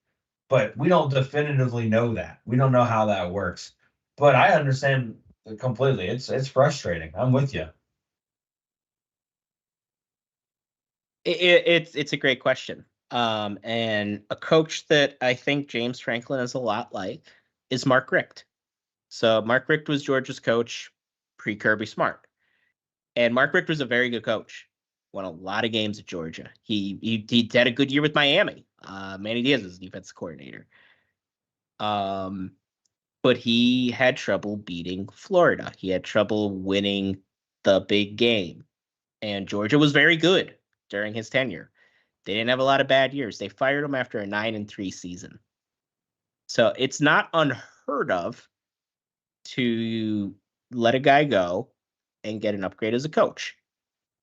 But we don't definitively know that. We don't know how that works. But I understand completely. It's frustrating. I'm with you. It's a great question. And a coach that I think James Franklin is a lot like is Mark Richt. So Mark Richt was Georgia's coach pre-Kirby Smart. And Mark Richt was a very good coach. Won a lot of games at Georgia. He had a good year with Miami. Manny Diaz was defensive coordinator. But he had trouble beating Florida. He had trouble winning the big game. And Georgia was very good during his tenure. They didn't have a lot of bad years. They fired him after a 9-3 season. So it's not unheard of to let a guy go and get an upgrade as a coach.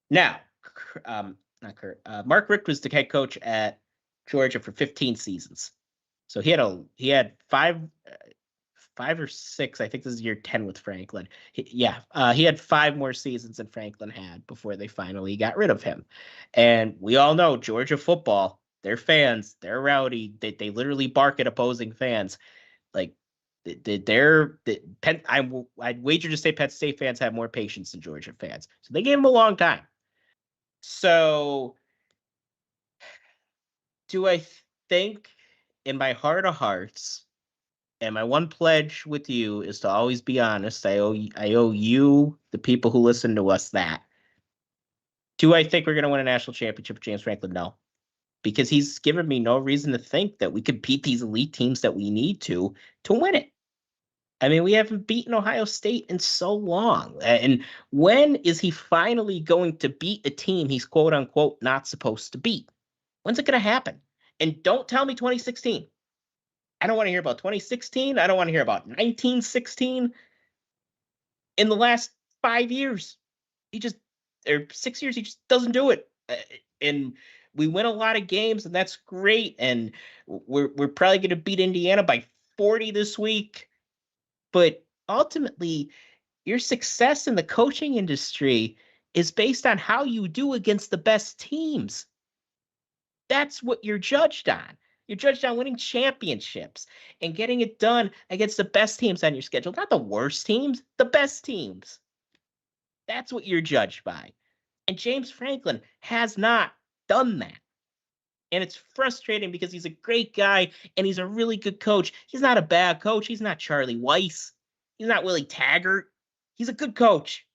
Now, Mark Richt was the head coach at Georgia for 15 seasons. So he had five or six. I think this is year 10 with Franklin. He had 5 more seasons than Franklin had before they finally got rid of him. And we all know Georgia football, their fans, they're rowdy. They literally bark at opposing fans. Like, I'd wager to say Penn State fans have more patience than Georgia fans. So they gave him a long time. So do I think in my heart of hearts, and my one pledge with you is to always be honest. I owe you, the people who listen to us, that. Do I think we're going to win a national championship with James Franklin? No. Because he's given me no reason to think that we could beat these elite teams that we need to win it. I mean, we haven't beaten Ohio State in so long. And when is he finally going to beat a team he's quote unquote not supposed to beat? When's it going to happen? And don't tell me 2016. I don't want to hear about 2016. I don't want to hear about 1916. In the last 5 years, 6 years, he just doesn't do it. And we win a lot of games, and that's great. And we're probably going to beat Indiana by 40 this week. But ultimately, your success in the coaching industry is based on how you do against the best teams. That's what you're judged on. You're judged on winning championships and getting it done against the best teams on your schedule, not the worst teams, the best teams. That's what you're judged by. And James Franklin has not done that. And it's frustrating because he's a great guy and he's a really good coach. He's not a bad coach. He's not Charlie Weiss. He's not Willie Taggart. He's a good coach.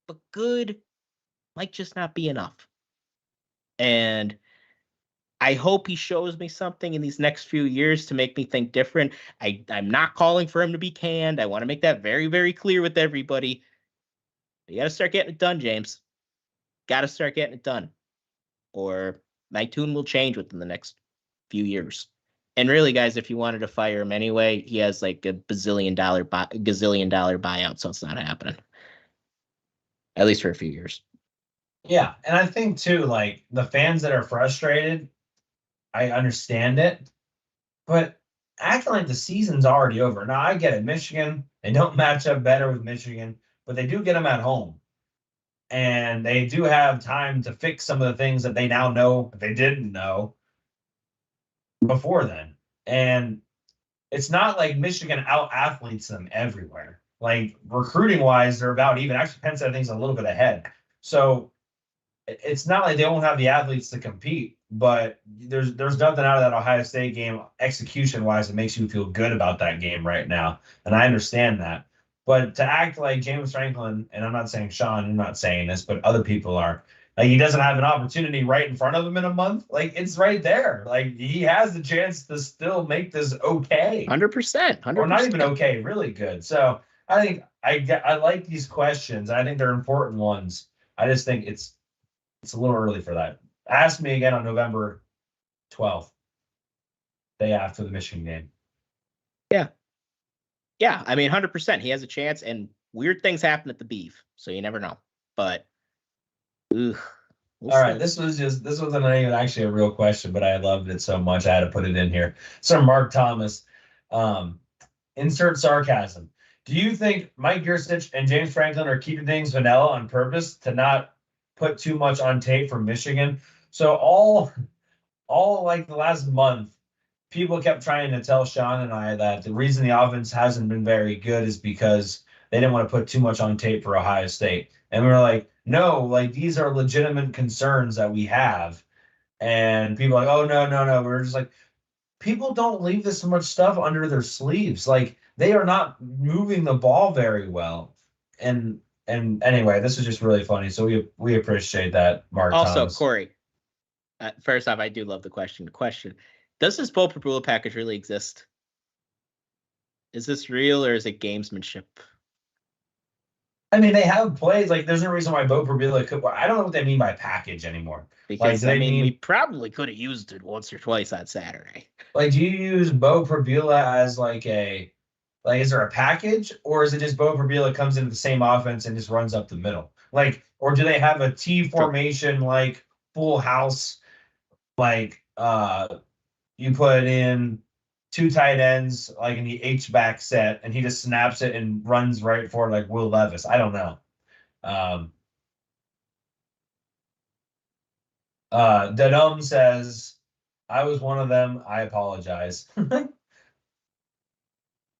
But good might just not be enough. And I hope he shows me something in these next few years to make me think different. I'm not calling for him to be canned. I want to make that very, very clear with everybody. But you got to start getting it done, James. Got to start getting it done. Or my tune will change within the next few years. And really, guys, if you wanted to fire him anyway, he has like a gazillion dollar buyout, so it's not happening. At least for a few years. Yeah, and I think too, like the fans that are frustrated, I understand it, but acting like the season's already over. Now, I get it. Michigan, they don't match up better with Michigan, but they do get them at home. And they do have time to fix some of the things that they now know they didn't know before then. And it's not like Michigan out-athletes them everywhere. Like, recruiting-wise, they're about even. Actually, Penn State, I think, is a little bit ahead. So it's not like they don't have the athletes to compete, but there's nothing out of that Ohio State game execution-wise that makes you feel good about that game right now. And I understand that. But to act like James Franklin, and I'm not saying Sean, I'm not saying this, but other people are, like he doesn't have an opportunity right in front of him in a month. Like it's right there. Like he has the chance to still make this okay. 100%. Or not even okay, really good. So I think I like these questions. I think they're important ones. I just think it's a little early for that. Ask me again on November 12th, day after the Michigan game. Yeah. Yeah, I mean, 100%. He has a chance, and weird things happen at the Beef, so you never know. But, all right, this wasn't even actually a real question, but I loved it so much I had to put it in here. So Mark Thomas, insert sarcasm. Do you think Mike Yurcich and James Franklin are keeping things vanilla on purpose to not put too much on tape for Michigan? So all like the last month, people kept trying to tell Sean and I that the reason the offense hasn't been very good is because they didn't want to put too much on tape for Ohio State. And we were like, no, like these are legitimate concerns that we have. And people are like, oh no, no, no. We're just like, people don't leave this much stuff under their sleeves. Like they are not moving the ball very well. And anyway, this is just really funny. So we appreciate that, Mark Also, Thomas. Cory, first off, I do love the question. Does this Bo Prabula package really exist? Is this real or is it gamesmanship? I mean, they have plays. Like, there's no reason why Bo Prabula could. I don't know what they mean by package anymore. Because, like, we probably could have used it once or twice on Saturday. Like, do you use Bo Prabula as, like, is there a package? Or is it just Bo Prabula comes into the same offense and just runs up the middle? Like, or do they have a T formation, like, full house, like, you put in two tight ends like in the H-back set, and he just snaps it and runs right forward like Will Levis. I don't know. Dadum says, I was one of them. I apologize.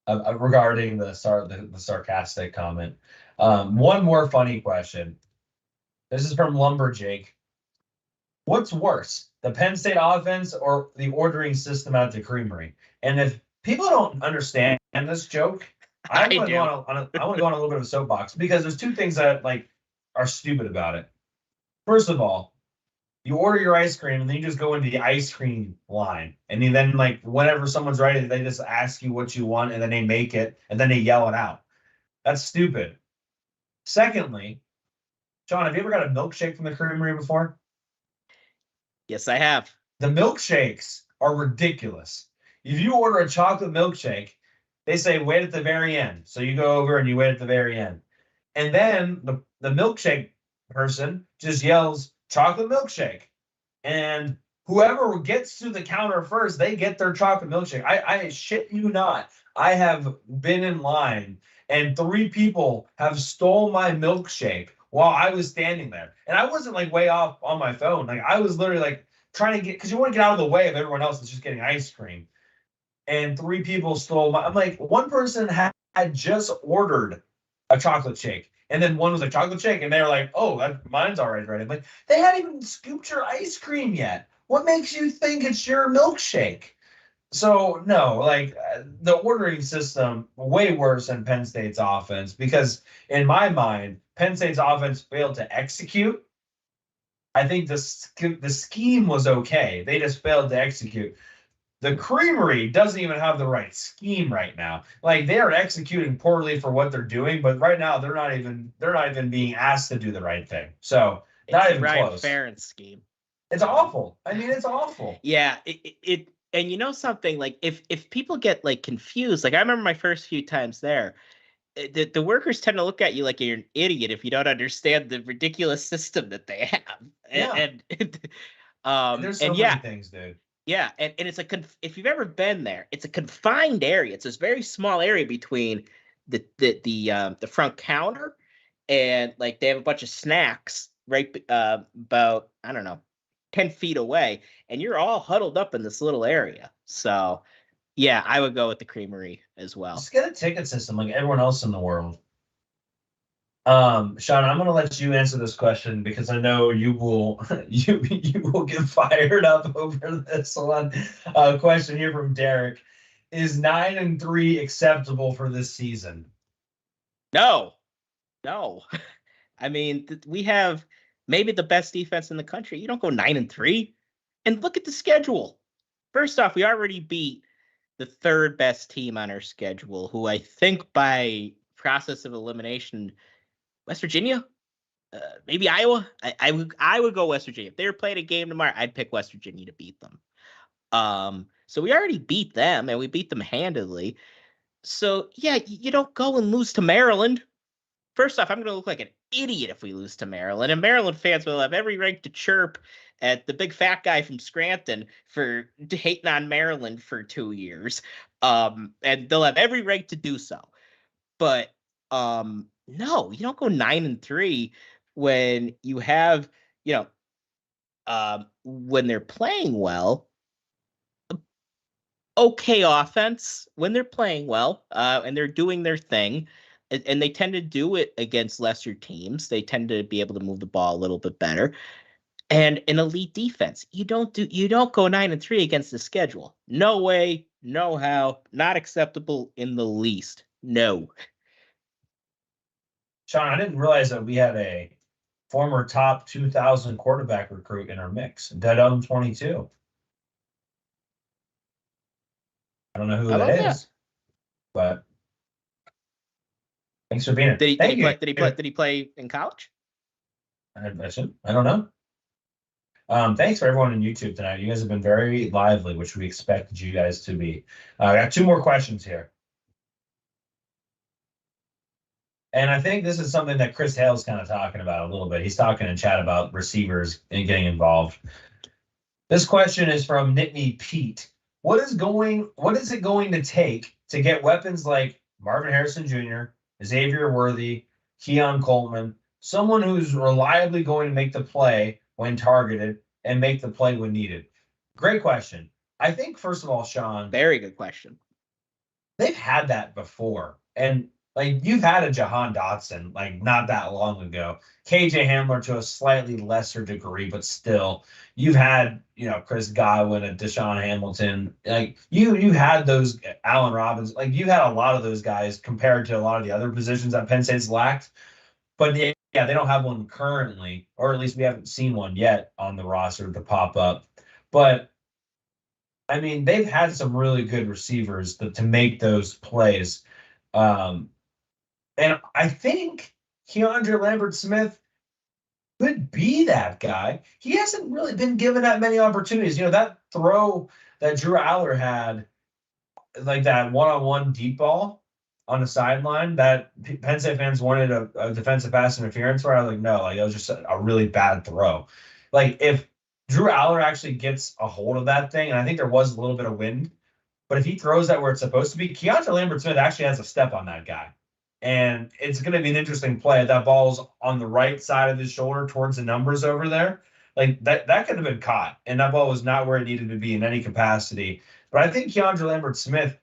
Regarding the sarcastic comment. One more funny question. This is from Lumberjake. What's worse, the Penn State offense or the ordering system at the Creamery? And if people don't understand this joke, I want to go on a little bit of a soapbox because there's two things that like are stupid about it. First of all, you order your ice cream and then you just go into the ice cream line, and then like whenever someone's ready, they just ask you what you want and then they make it and then they yell it out. That's stupid. Secondly, Sean, have you ever got a milkshake from the Creamery before? Yes, I have. The milkshakes are ridiculous. If you order a chocolate milkshake, they say wait at the very end. So you go over and you wait at the very end. And then the milkshake person just yells chocolate milkshake. And whoever gets to the counter first, they get their chocolate milkshake. I shit you not. I have been in line and 3 people have stole my milkshake while I was standing there. And I wasn't like way off on my phone. Like I was literally like trying to get, because you want to get out of the way of everyone else that's just getting ice cream. And 3 people stole my, I'm like, one person had just ordered a chocolate shake. And then one was like chocolate shake. And they were like, oh, mine's already ready. I'm like, they hadn't even scooped your ice cream yet. What makes you think it's your milkshake? So no, like the ordering system way worse than Penn State's offense, because in my mind, Penn State's offense failed to execute. I think the scheme was okay. They just failed to execute. The Creamery doesn't even have the right scheme right now. Like they are executing poorly for what they're doing, but right now they're not even being asked to do the right thing. So it's not even Ryan close. Ferentz scheme. It's awful. I mean, it's awful. Yeah, it and you know something, like if people get like confused, like I remember my first few times there, the workers tend to look at you like you're an idiot if you don't understand the ridiculous system that they have. Yeah. And there's so many things, dude. Yeah, and it's if you've ever been there, it's a confined area. It's this very small area between the front counter and like they have a bunch of snacks right about, I don't know, 10 feet away, and you're all huddled up in this little area. So yeah, I would go with the Creamery as well. Just get a ticket system like everyone else in the world. Sean, I'm going to let you answer this question because I know you will you will get fired up over this one. Question here from Derek: is 9-3 acceptable for this season? No. I mean, we have maybe the best defense in the country. You don't go 9-3. And look at the schedule. First off, we already beat the 3rd best team on our schedule, who I think by process of elimination, West Virginia, maybe Iowa. I would go West Virginia. If they were playing a game tomorrow, I'd pick West Virginia to beat them. So we already beat them, and we beat them handily. So yeah, you don't go and lose to Maryland. First off, I'm going to look like an idiot if we lose to Maryland, and Maryland fans will have every right to chirp at the big fat guy from Scranton for hating on Maryland for 2 years, and they'll have every right to do so. But no, you don't go 9-3 when you have, when they're playing well, okay offense when they're playing well, and they're doing their thing, and they tend to do it against lesser teams. They tend to be able to move the ball a little bit better, and an elite defense. You don't go 9-3 against the schedule. No way, no how, not acceptable in the least. No. Sean, I didn't realize that we had a former top 2000 quarterback recruit in our mix, Dedum 22. I don't know who How that about is, that? but thanks for being here. Did he play in college? I don't know. Thanks for everyone on YouTube tonight. You guys have been very lively, which we expected you guys to be. I got two more questions here. And I think this is something that Chris Hale's kind of talking about a little bit. He's talking in chat about receivers and getting involved. This question is from Nittany Pete. What is it going to take to get weapons like Marvin Harrison Jr., Xavier Worthy, Keon Coleman, someone who's reliably going to make the play when targeted and make the play when needed? Great question. I think, first of all, Sean, very good question. They've had that before. And like you've had a Jahan Dotson like not that long ago. KJ Hamler to a slightly lesser degree, but still, you've had Chris Godwin and Deshaun Hamilton. Like you had those Allen Robbins. Like you had a lot of those guys compared to a lot of the other positions that Penn State's lacked. But yeah, they don't have one currently, or at least we haven't seen one yet on the roster to pop up. But I mean, they've had some really good receivers to make those plays. And I think Keandre Lambert-Smith could be that guy. He hasn't really been given that many opportunities. That throw that Drew Aller had, like that one-on-one deep ball on the sideline that Penn State fans wanted a defensive pass interference for. I was like, no, like it was just a really bad throw. Like if Drew Aller actually gets a hold of that thing, and I think there was a little bit of wind, but if he throws that where it's supposed to be, Keandre Lambert-Smith actually has a step on that guy. And it's going to be an interesting play. That ball's on the right side of his shoulder towards the numbers over there. Like that could have been caught. And that ball was not where it needed to be in any capacity. But I think Keandre Lambert-Smith,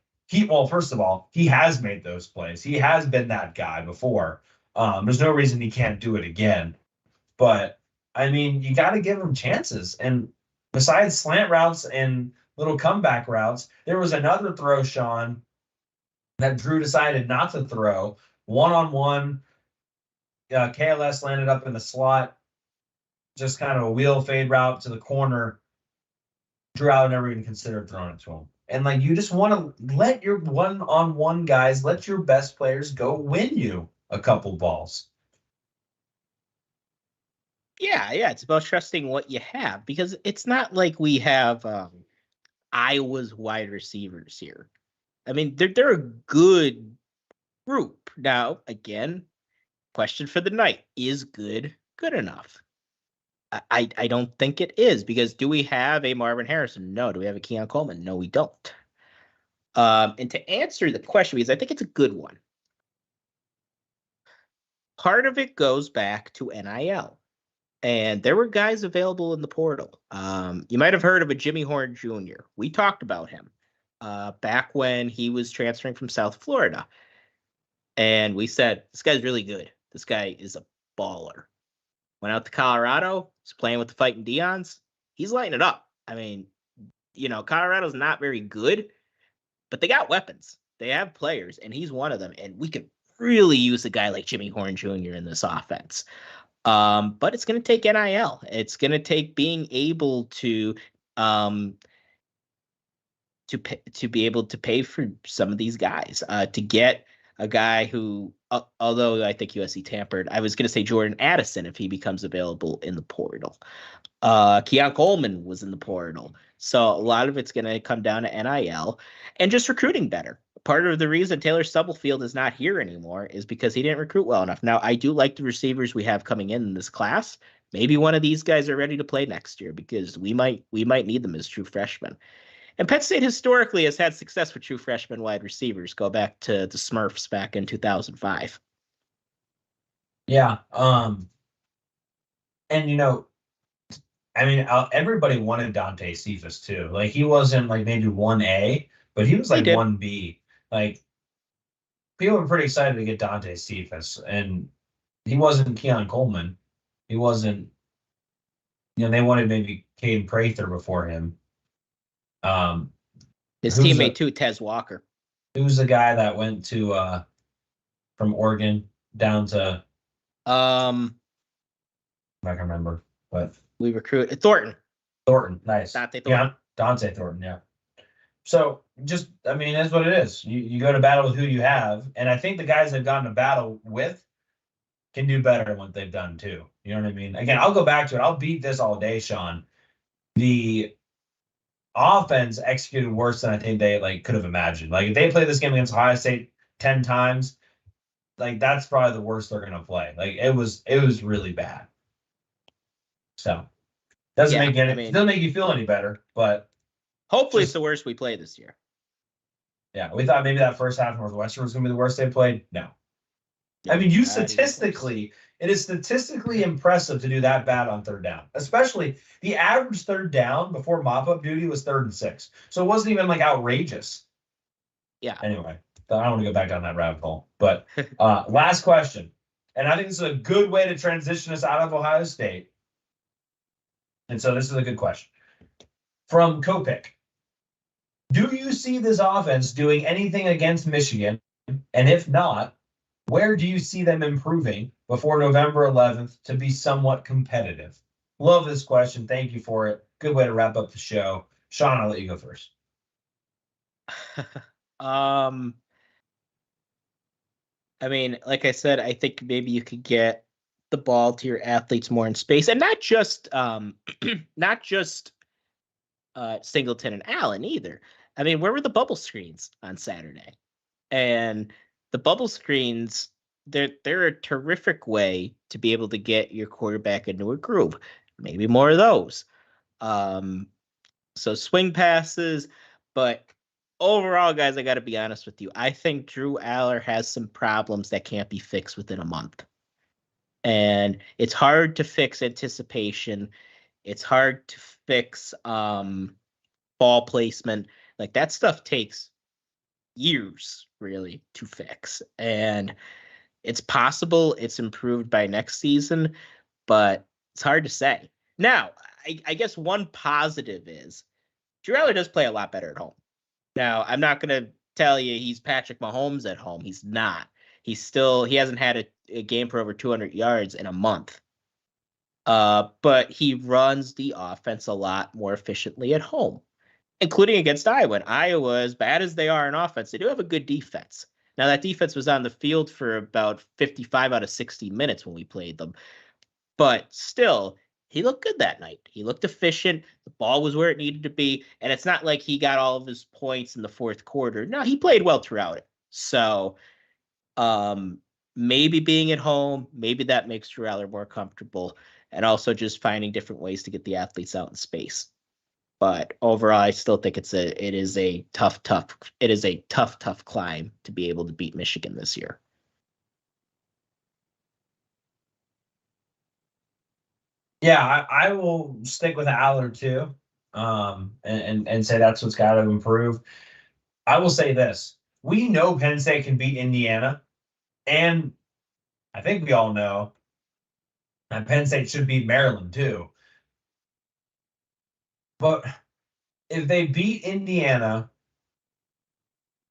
first of all, he has made those plays. He has been that guy before. There's no reason he can't do it again. But, I mean, you got to give him chances. And besides slant routes and little comeback routes, there was another throw, Sean, that Drew decided not to throw. One-on-one, KLS landed up in the slot, just kind of a wheel fade route to the corner. Drew Aller never even considered throwing it to him. And like you just want to let your one-on-one guys, let your best players go win you a couple balls. Yeah, it's about trusting what you have, because it's not like we have Iowa's wide receivers here. I mean, they're a good group. Now, again, question for the night: is good enough? I don't think it is, because do we have a Marvin Harrison? No. Do we have a Keon Coleman? No, we don't. And to answer the question, because I think it's a good one, part of it goes back to NIL. And there were guys available in the portal. You might have heard of a Jimmy Horn Jr. We talked about him back when he was transferring from South Florida. And we said, this guy's really good. This guy is a baller. Went out to Colorado. He's playing with the Fighting Deons. He's lighting it up. I mean, Colorado's not very good, but they got weapons. They have players, and he's one of them. And we could really use a guy like Jimmy Horn Jr. in this offense. But it's going to take NIL. It's going to take being able to be able to pay for some of these guys, to get a guy who, although I think USC tampered, I was going to say Jordan Addison if he becomes available in the portal. Keon Coleman was in the portal. So a lot of it's going to come down to NIL and just recruiting better. Part of the reason Taylor Stubblefield is not here anymore is because he didn't recruit well enough. Now, I do like the receivers we have coming in this class. Maybe one of these guys are ready to play next year, because we might need them as true freshmen. And Penn State historically has had success with true freshman wide receivers. Go back to the Smurfs back in 2005. Yeah. And I mean, everybody wanted Dante Cephas too. Like he wasn't like maybe 1A, but he was like 1B. Like people were pretty excited to get Dante Cephas, and he wasn't Keon Coleman. He wasn't. They wanted maybe Caden Prather before him. His teammate too, Tez Walker. Who's the guy that went to from Oregon down to I can remember, but we recruited Thornton. Thornton, nice. Dante Thornton. Yeah, Dante Thornton, yeah. So just I mean, that's what it is. You go to battle with who you have, and I think the guys they've gone to battle with can do better than what they've done too. You know what I mean? Again, I'll go back to it. I'll beat this all day, Sean. The offense executed worse than I think they could have imagined. Like if they play this game against Ohio State 10 times, like that's probably the worst they're gonna play. Like it was really bad. So doesn't make you feel any better, but hopefully it's the worst we play this year. Yeah, we thought maybe that first half of Northwestern was gonna be the worst they played. No. I mean, it is statistically impressive to do that bad on third down, especially the average third down before mop-up duty was 3rd and 6. So it wasn't even outrageous. Yeah. Anyway, I don't want to go back down that rabbit hole. But last question, and I think this is a good way to transition us out of Ohio State. And so this is a good question. From Kopik, do you see this offense doing anything against Michigan? And if not, where do you see them improving before November 11th to be somewhat competitive? Love this question. Thank you for it. Good way to wrap up the show. Sean, I'll let you go first. I mean, like I said, I think maybe you could get the ball to your athletes more in space, and not just Singleton and Allen either. I mean, where were the bubble screens on Saturday? And the bubble screens, they're a terrific way to be able to get your quarterback into a groove. Maybe more of those. So swing passes, but overall, guys, I got to be honest with you. I think Drew Aller has some problems that can't be fixed within a month. And it's hard to fix anticipation. It's hard to fix ball placement. Like that stuff takes years really to fix, and it's possible it's improved by next season, but it's hard to say. Now, I guess one positive is Drew Aller does play a lot better at home. Now, I'm not going to tell you he's Patrick Mahomes at home. He's not. He hasn't had a game for over 200 yards in a month. But he runs the offense a lot more efficiently at home, including against Iowa. And Iowa, as bad as they are in offense, they do have a good defense. Now, that defense was on the field for about 55 out of 60 minutes when we played them. But still, he looked good that night. He looked efficient. The ball was where it needed to be. And it's not like he got all of his points in the fourth quarter. No, he played well throughout it. So maybe being at home, maybe that makes Drew Aller more comfortable. And also just finding different ways to get the athletes out in space. But overall, I still think it is a tough climb to be able to beat Michigan this year. Yeah, I will stick with Aller too, and say that's what's got to improve. I will say this: we know Penn State can beat Indiana, and I think we all know that Penn State should beat Maryland too. But if they beat Indiana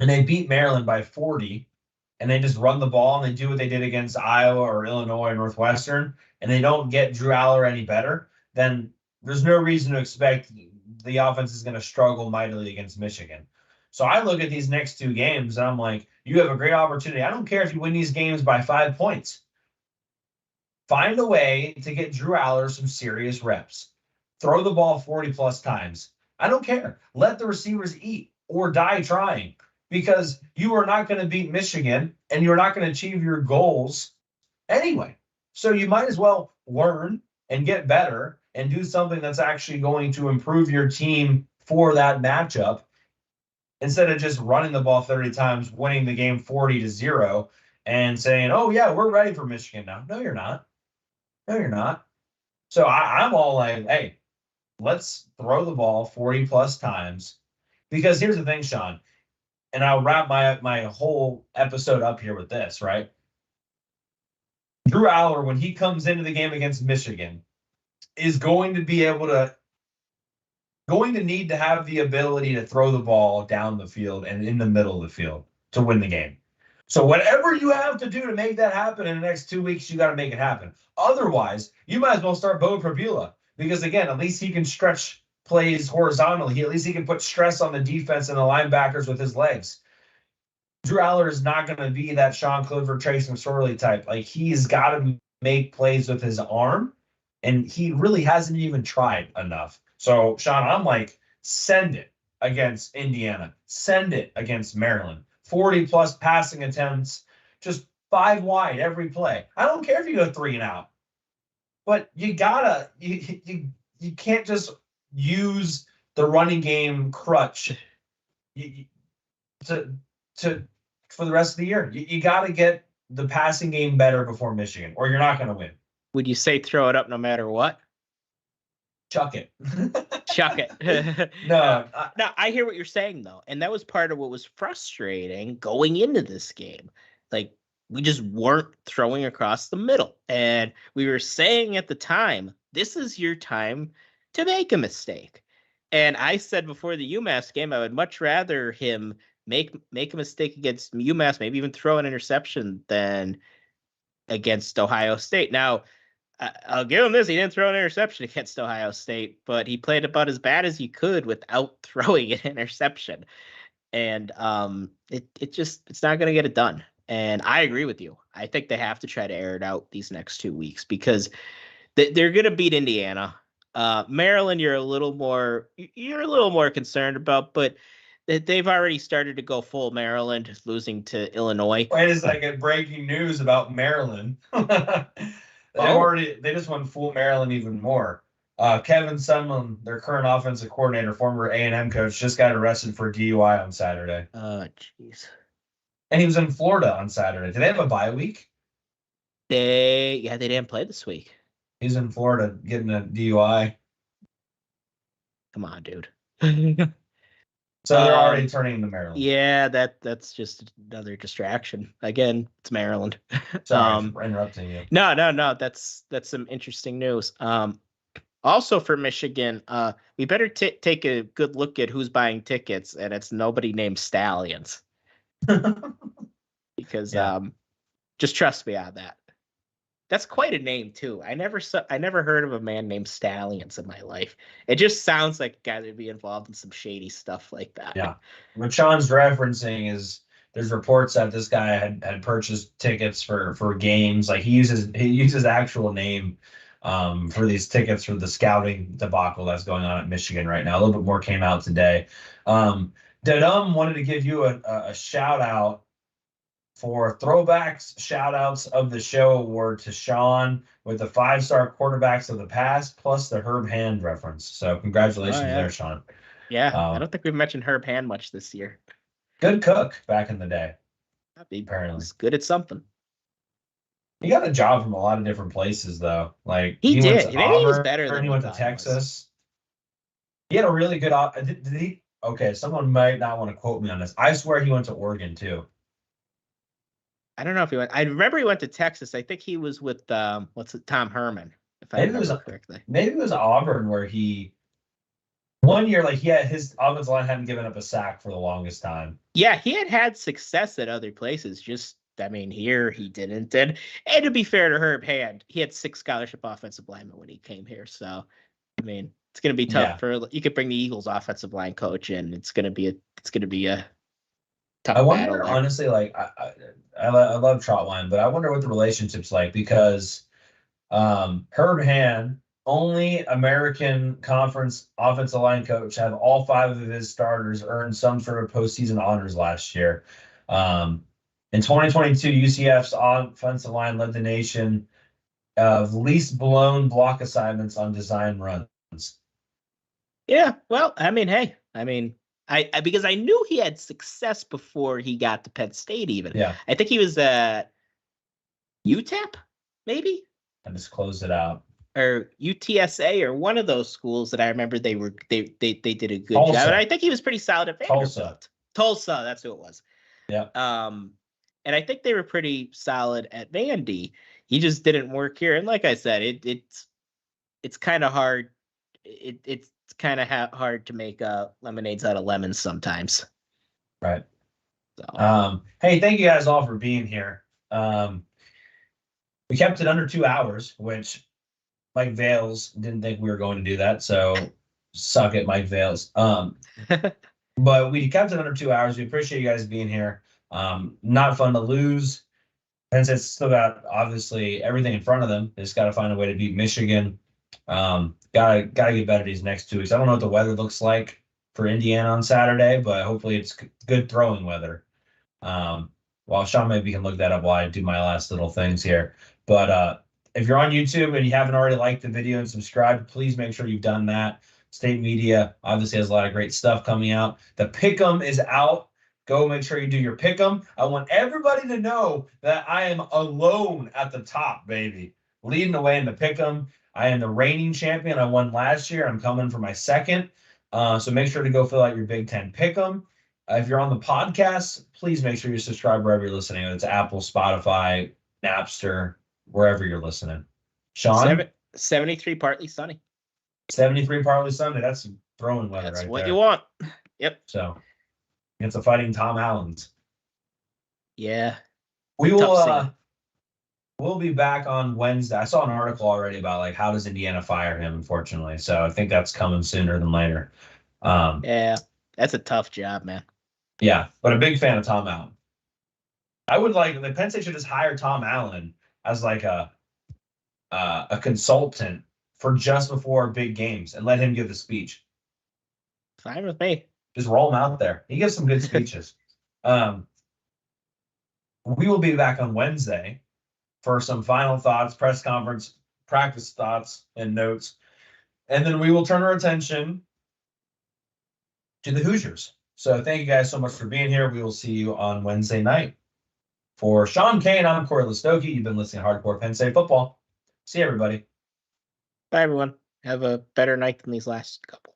and they beat Maryland by 40, and they just run the ball and they do what they did against Iowa or Illinois or Northwestern, and they don't get Drew Aller any better, then there's no reason to expect the offense is going to struggle mightily against Michigan. So I look at these next two games and I'm like, you have a great opportunity. I don't care if you win these games by 5 points. Find a way to get Drew Aller some serious reps. Throw the ball 40-plus times. I don't care. Let the receivers eat or die trying, because you are not going to beat Michigan and you're not going to achieve your goals anyway. So you might as well learn and get better and do something that's actually going to improve your team for that matchup instead of just running the ball 30 times, winning the game 40-0 and saying, oh, yeah, we're ready for Michigan now. No, you're not. No, you're not. So I'm all like, hey, let's throw the ball 40 plus times. Because here's the thing, Sean, and I'll wrap my whole episode up here with this, right? Drew Aller, when he comes into the game against Michigan, is going to need to have the ability to throw the ball down the field and in the middle of the field to win the game. So whatever you have to do to make that happen in the next 2 weeks, you got to make it happen. Otherwise, you might as well start Bo Prabula because, again, at least he can stretch plays horizontally. At least he can put stress on the defense and the linebackers with his legs. Drew Aller is not going to be that Sean Clifford, Trace McSorley type. Like, he's got to make plays with his arm, and he really hasn't even tried enough. So, Sean, I'm like, send it against Indiana. Send it against Maryland. 40-plus passing attempts, just 5 wide every play. I don't care if you go 3 and out, but you can't just use the running game crutch for the rest of the year. You got to get the passing game better before Michigan, or you're not going to win. Would you say throw it up no matter what? Chuck it. Chuck it. No, I hear what you're saying, though. And that was part of what was frustrating going into this game. Like, we just weren't throwing across the middle. And we were saying at the time, this is your time to make a mistake. And I said before the UMass game, I would much rather him make a mistake against UMass, maybe even throw an interception, than against Ohio State. Now, I'll give him this. He didn't throw an interception against Ohio State, but he played about as bad as he could without throwing an interception. And it's not going to get it done. And I agree with you. I think they have to try to air it out these next 2 weeks because they're going to beat Indiana. Maryland, you're a little more concerned about, but they've already started to go full Maryland, losing to Illinois. Wait a second, breaking news about Maryland. They just won full Maryland even more. Kevin Sumlin, their current offensive coordinator, former A&M coach, just got arrested for DUI on Saturday. Oh, jeez. And he was in Florida on Saturday. Do they have a bye week? They didn't play this week. He's in Florida getting a DUI. Come on, dude. So they're already turning to Maryland. Yeah, that's just another distraction. Again, it's Maryland. Sorry for interrupting you. No. That's some interesting news. Also for Michigan, we better take a good look at who's buying tickets, and it's nobody named Stallions. Because just trust me on that. That's quite a name too. I never heard of a man named Stallions in my life. It just sounds like a guy that would be involved in some shady stuff like that. Yeah. What Sean's referencing is there's reports that this guy had purchased tickets for games. Like he uses actual name for these tickets for the scouting debacle that's going on at Michigan right now. A little bit more came out today. Dedum wanted to give you a shout out for throwbacks, shout outs of the show award to Sean with the 5-star quarterbacks of the past, plus the Herb Hand reference. So congratulations there, Sean. Yeah, I don't think we've mentioned Herb Hand much this year. Good cook back in the day. Apparently. He's good at something. He got a job from a lot of different places, though. Like he did. Went to Maybe Auburn, he was better than he went to Texas. He had a really good. Did he? Okay, someone might not want to quote me on this. I swear he went to Oregon too. I don't know if he went. I remember he went to Texas. I think he was with Tom Herman. If I remember correctly. Maybe it was Auburn where he. One year, like his offensive line hadn't given up a sack for the longest time. Yeah, he had success at other places. Here he didn't. And to be fair to Herb Hand, he had 6 scholarship offensive linemen when he came here. So, it's going to be tough you could bring the Eagles offensive line coach in. It's going to be a tough I wonder, battle honestly, like I love Trotwine, but I wonder what the relationship's like because Herb Hand, only American Conference offensive line coach, have all 5 of his starters earn some sort of postseason honors last year. In 2022, UCF's offensive line led the nation of least blown block assignments on design runs. Yeah, well, hey, I mean, I because I knew he had success before he got to Penn State. Even Yeah, I think he was at UTEP, maybe, I just closed it out. or UTSA, or one of those schools that I remember they did a good job, Tulsa. and I think he was pretty solid at Tulsa. Vanderbilt. Tulsa, that's who it was. Yeah. And I think they were pretty solid at Vandy. He just didn't work here, and like I said, it's kind of hard. It's kind of hard to make lemonades out of lemons sometimes. Right. So. Hey, thank you guys all for being here. We kept it under 2 hours, which Mike Vales didn't think we were going to do that. So suck it, Mike Vales. But we kept it under 2 hours. We appreciate you guys being here. Not fun to lose. Penn State's still got obviously everything in front of them. They just got to find a way to beat Michigan. Gotta get better these next 2 weeks. I don't know what the weather looks like for Indiana on Saturday, but hopefully it's good throwing weather. Well, Sean maybe can look that up while I do my last little things here. But if you're on YouTube and you haven't already liked the video and subscribed, please make sure you've done that. State Media obviously has a lot of great stuff coming out. The Pick'em is out. Go make sure you do your Pick'em. I want everybody to know that I am alone at the top, baby. Leading the way in the Pick'em. I am the reigning champion. I won last year. I'm coming for my second. So make sure to go fill out your Big Ten Pick'em. If you're on the podcast, please make sure you subscribe wherever you're listening. It's Apple, Spotify, Napster, wherever you're listening. Sean? 73 partly sunny. 73 partly sunny. That's throwing weather. That's right what there. you want. Yep. So it's a fighting Tom Allen's. Yeah. We will we'll be back on Wednesday. I saw an article already about like how does Indiana fire him, unfortunately. So I think that's coming sooner than later. Yeah, that's a tough job, man. Yeah, but a big fan of Tom Allen. I would like the Penn State should just hire Tom Allen as like a consultant for just before big games and let him give the speech. Fine with me. Just roll him out there. He gives some good speeches. We will be back on Wednesday for some final thoughts, press conference, practice thoughts, and notes. And then we will turn our attention to the Hoosiers. So thank you guys so much for being here. We will see you on Wednesday night. For Sean Kane, I'm Cory Lestochi. You've been listening to Hardcore Penn State Football. See you, everybody. Bye, everyone. Have a better night than these last couple.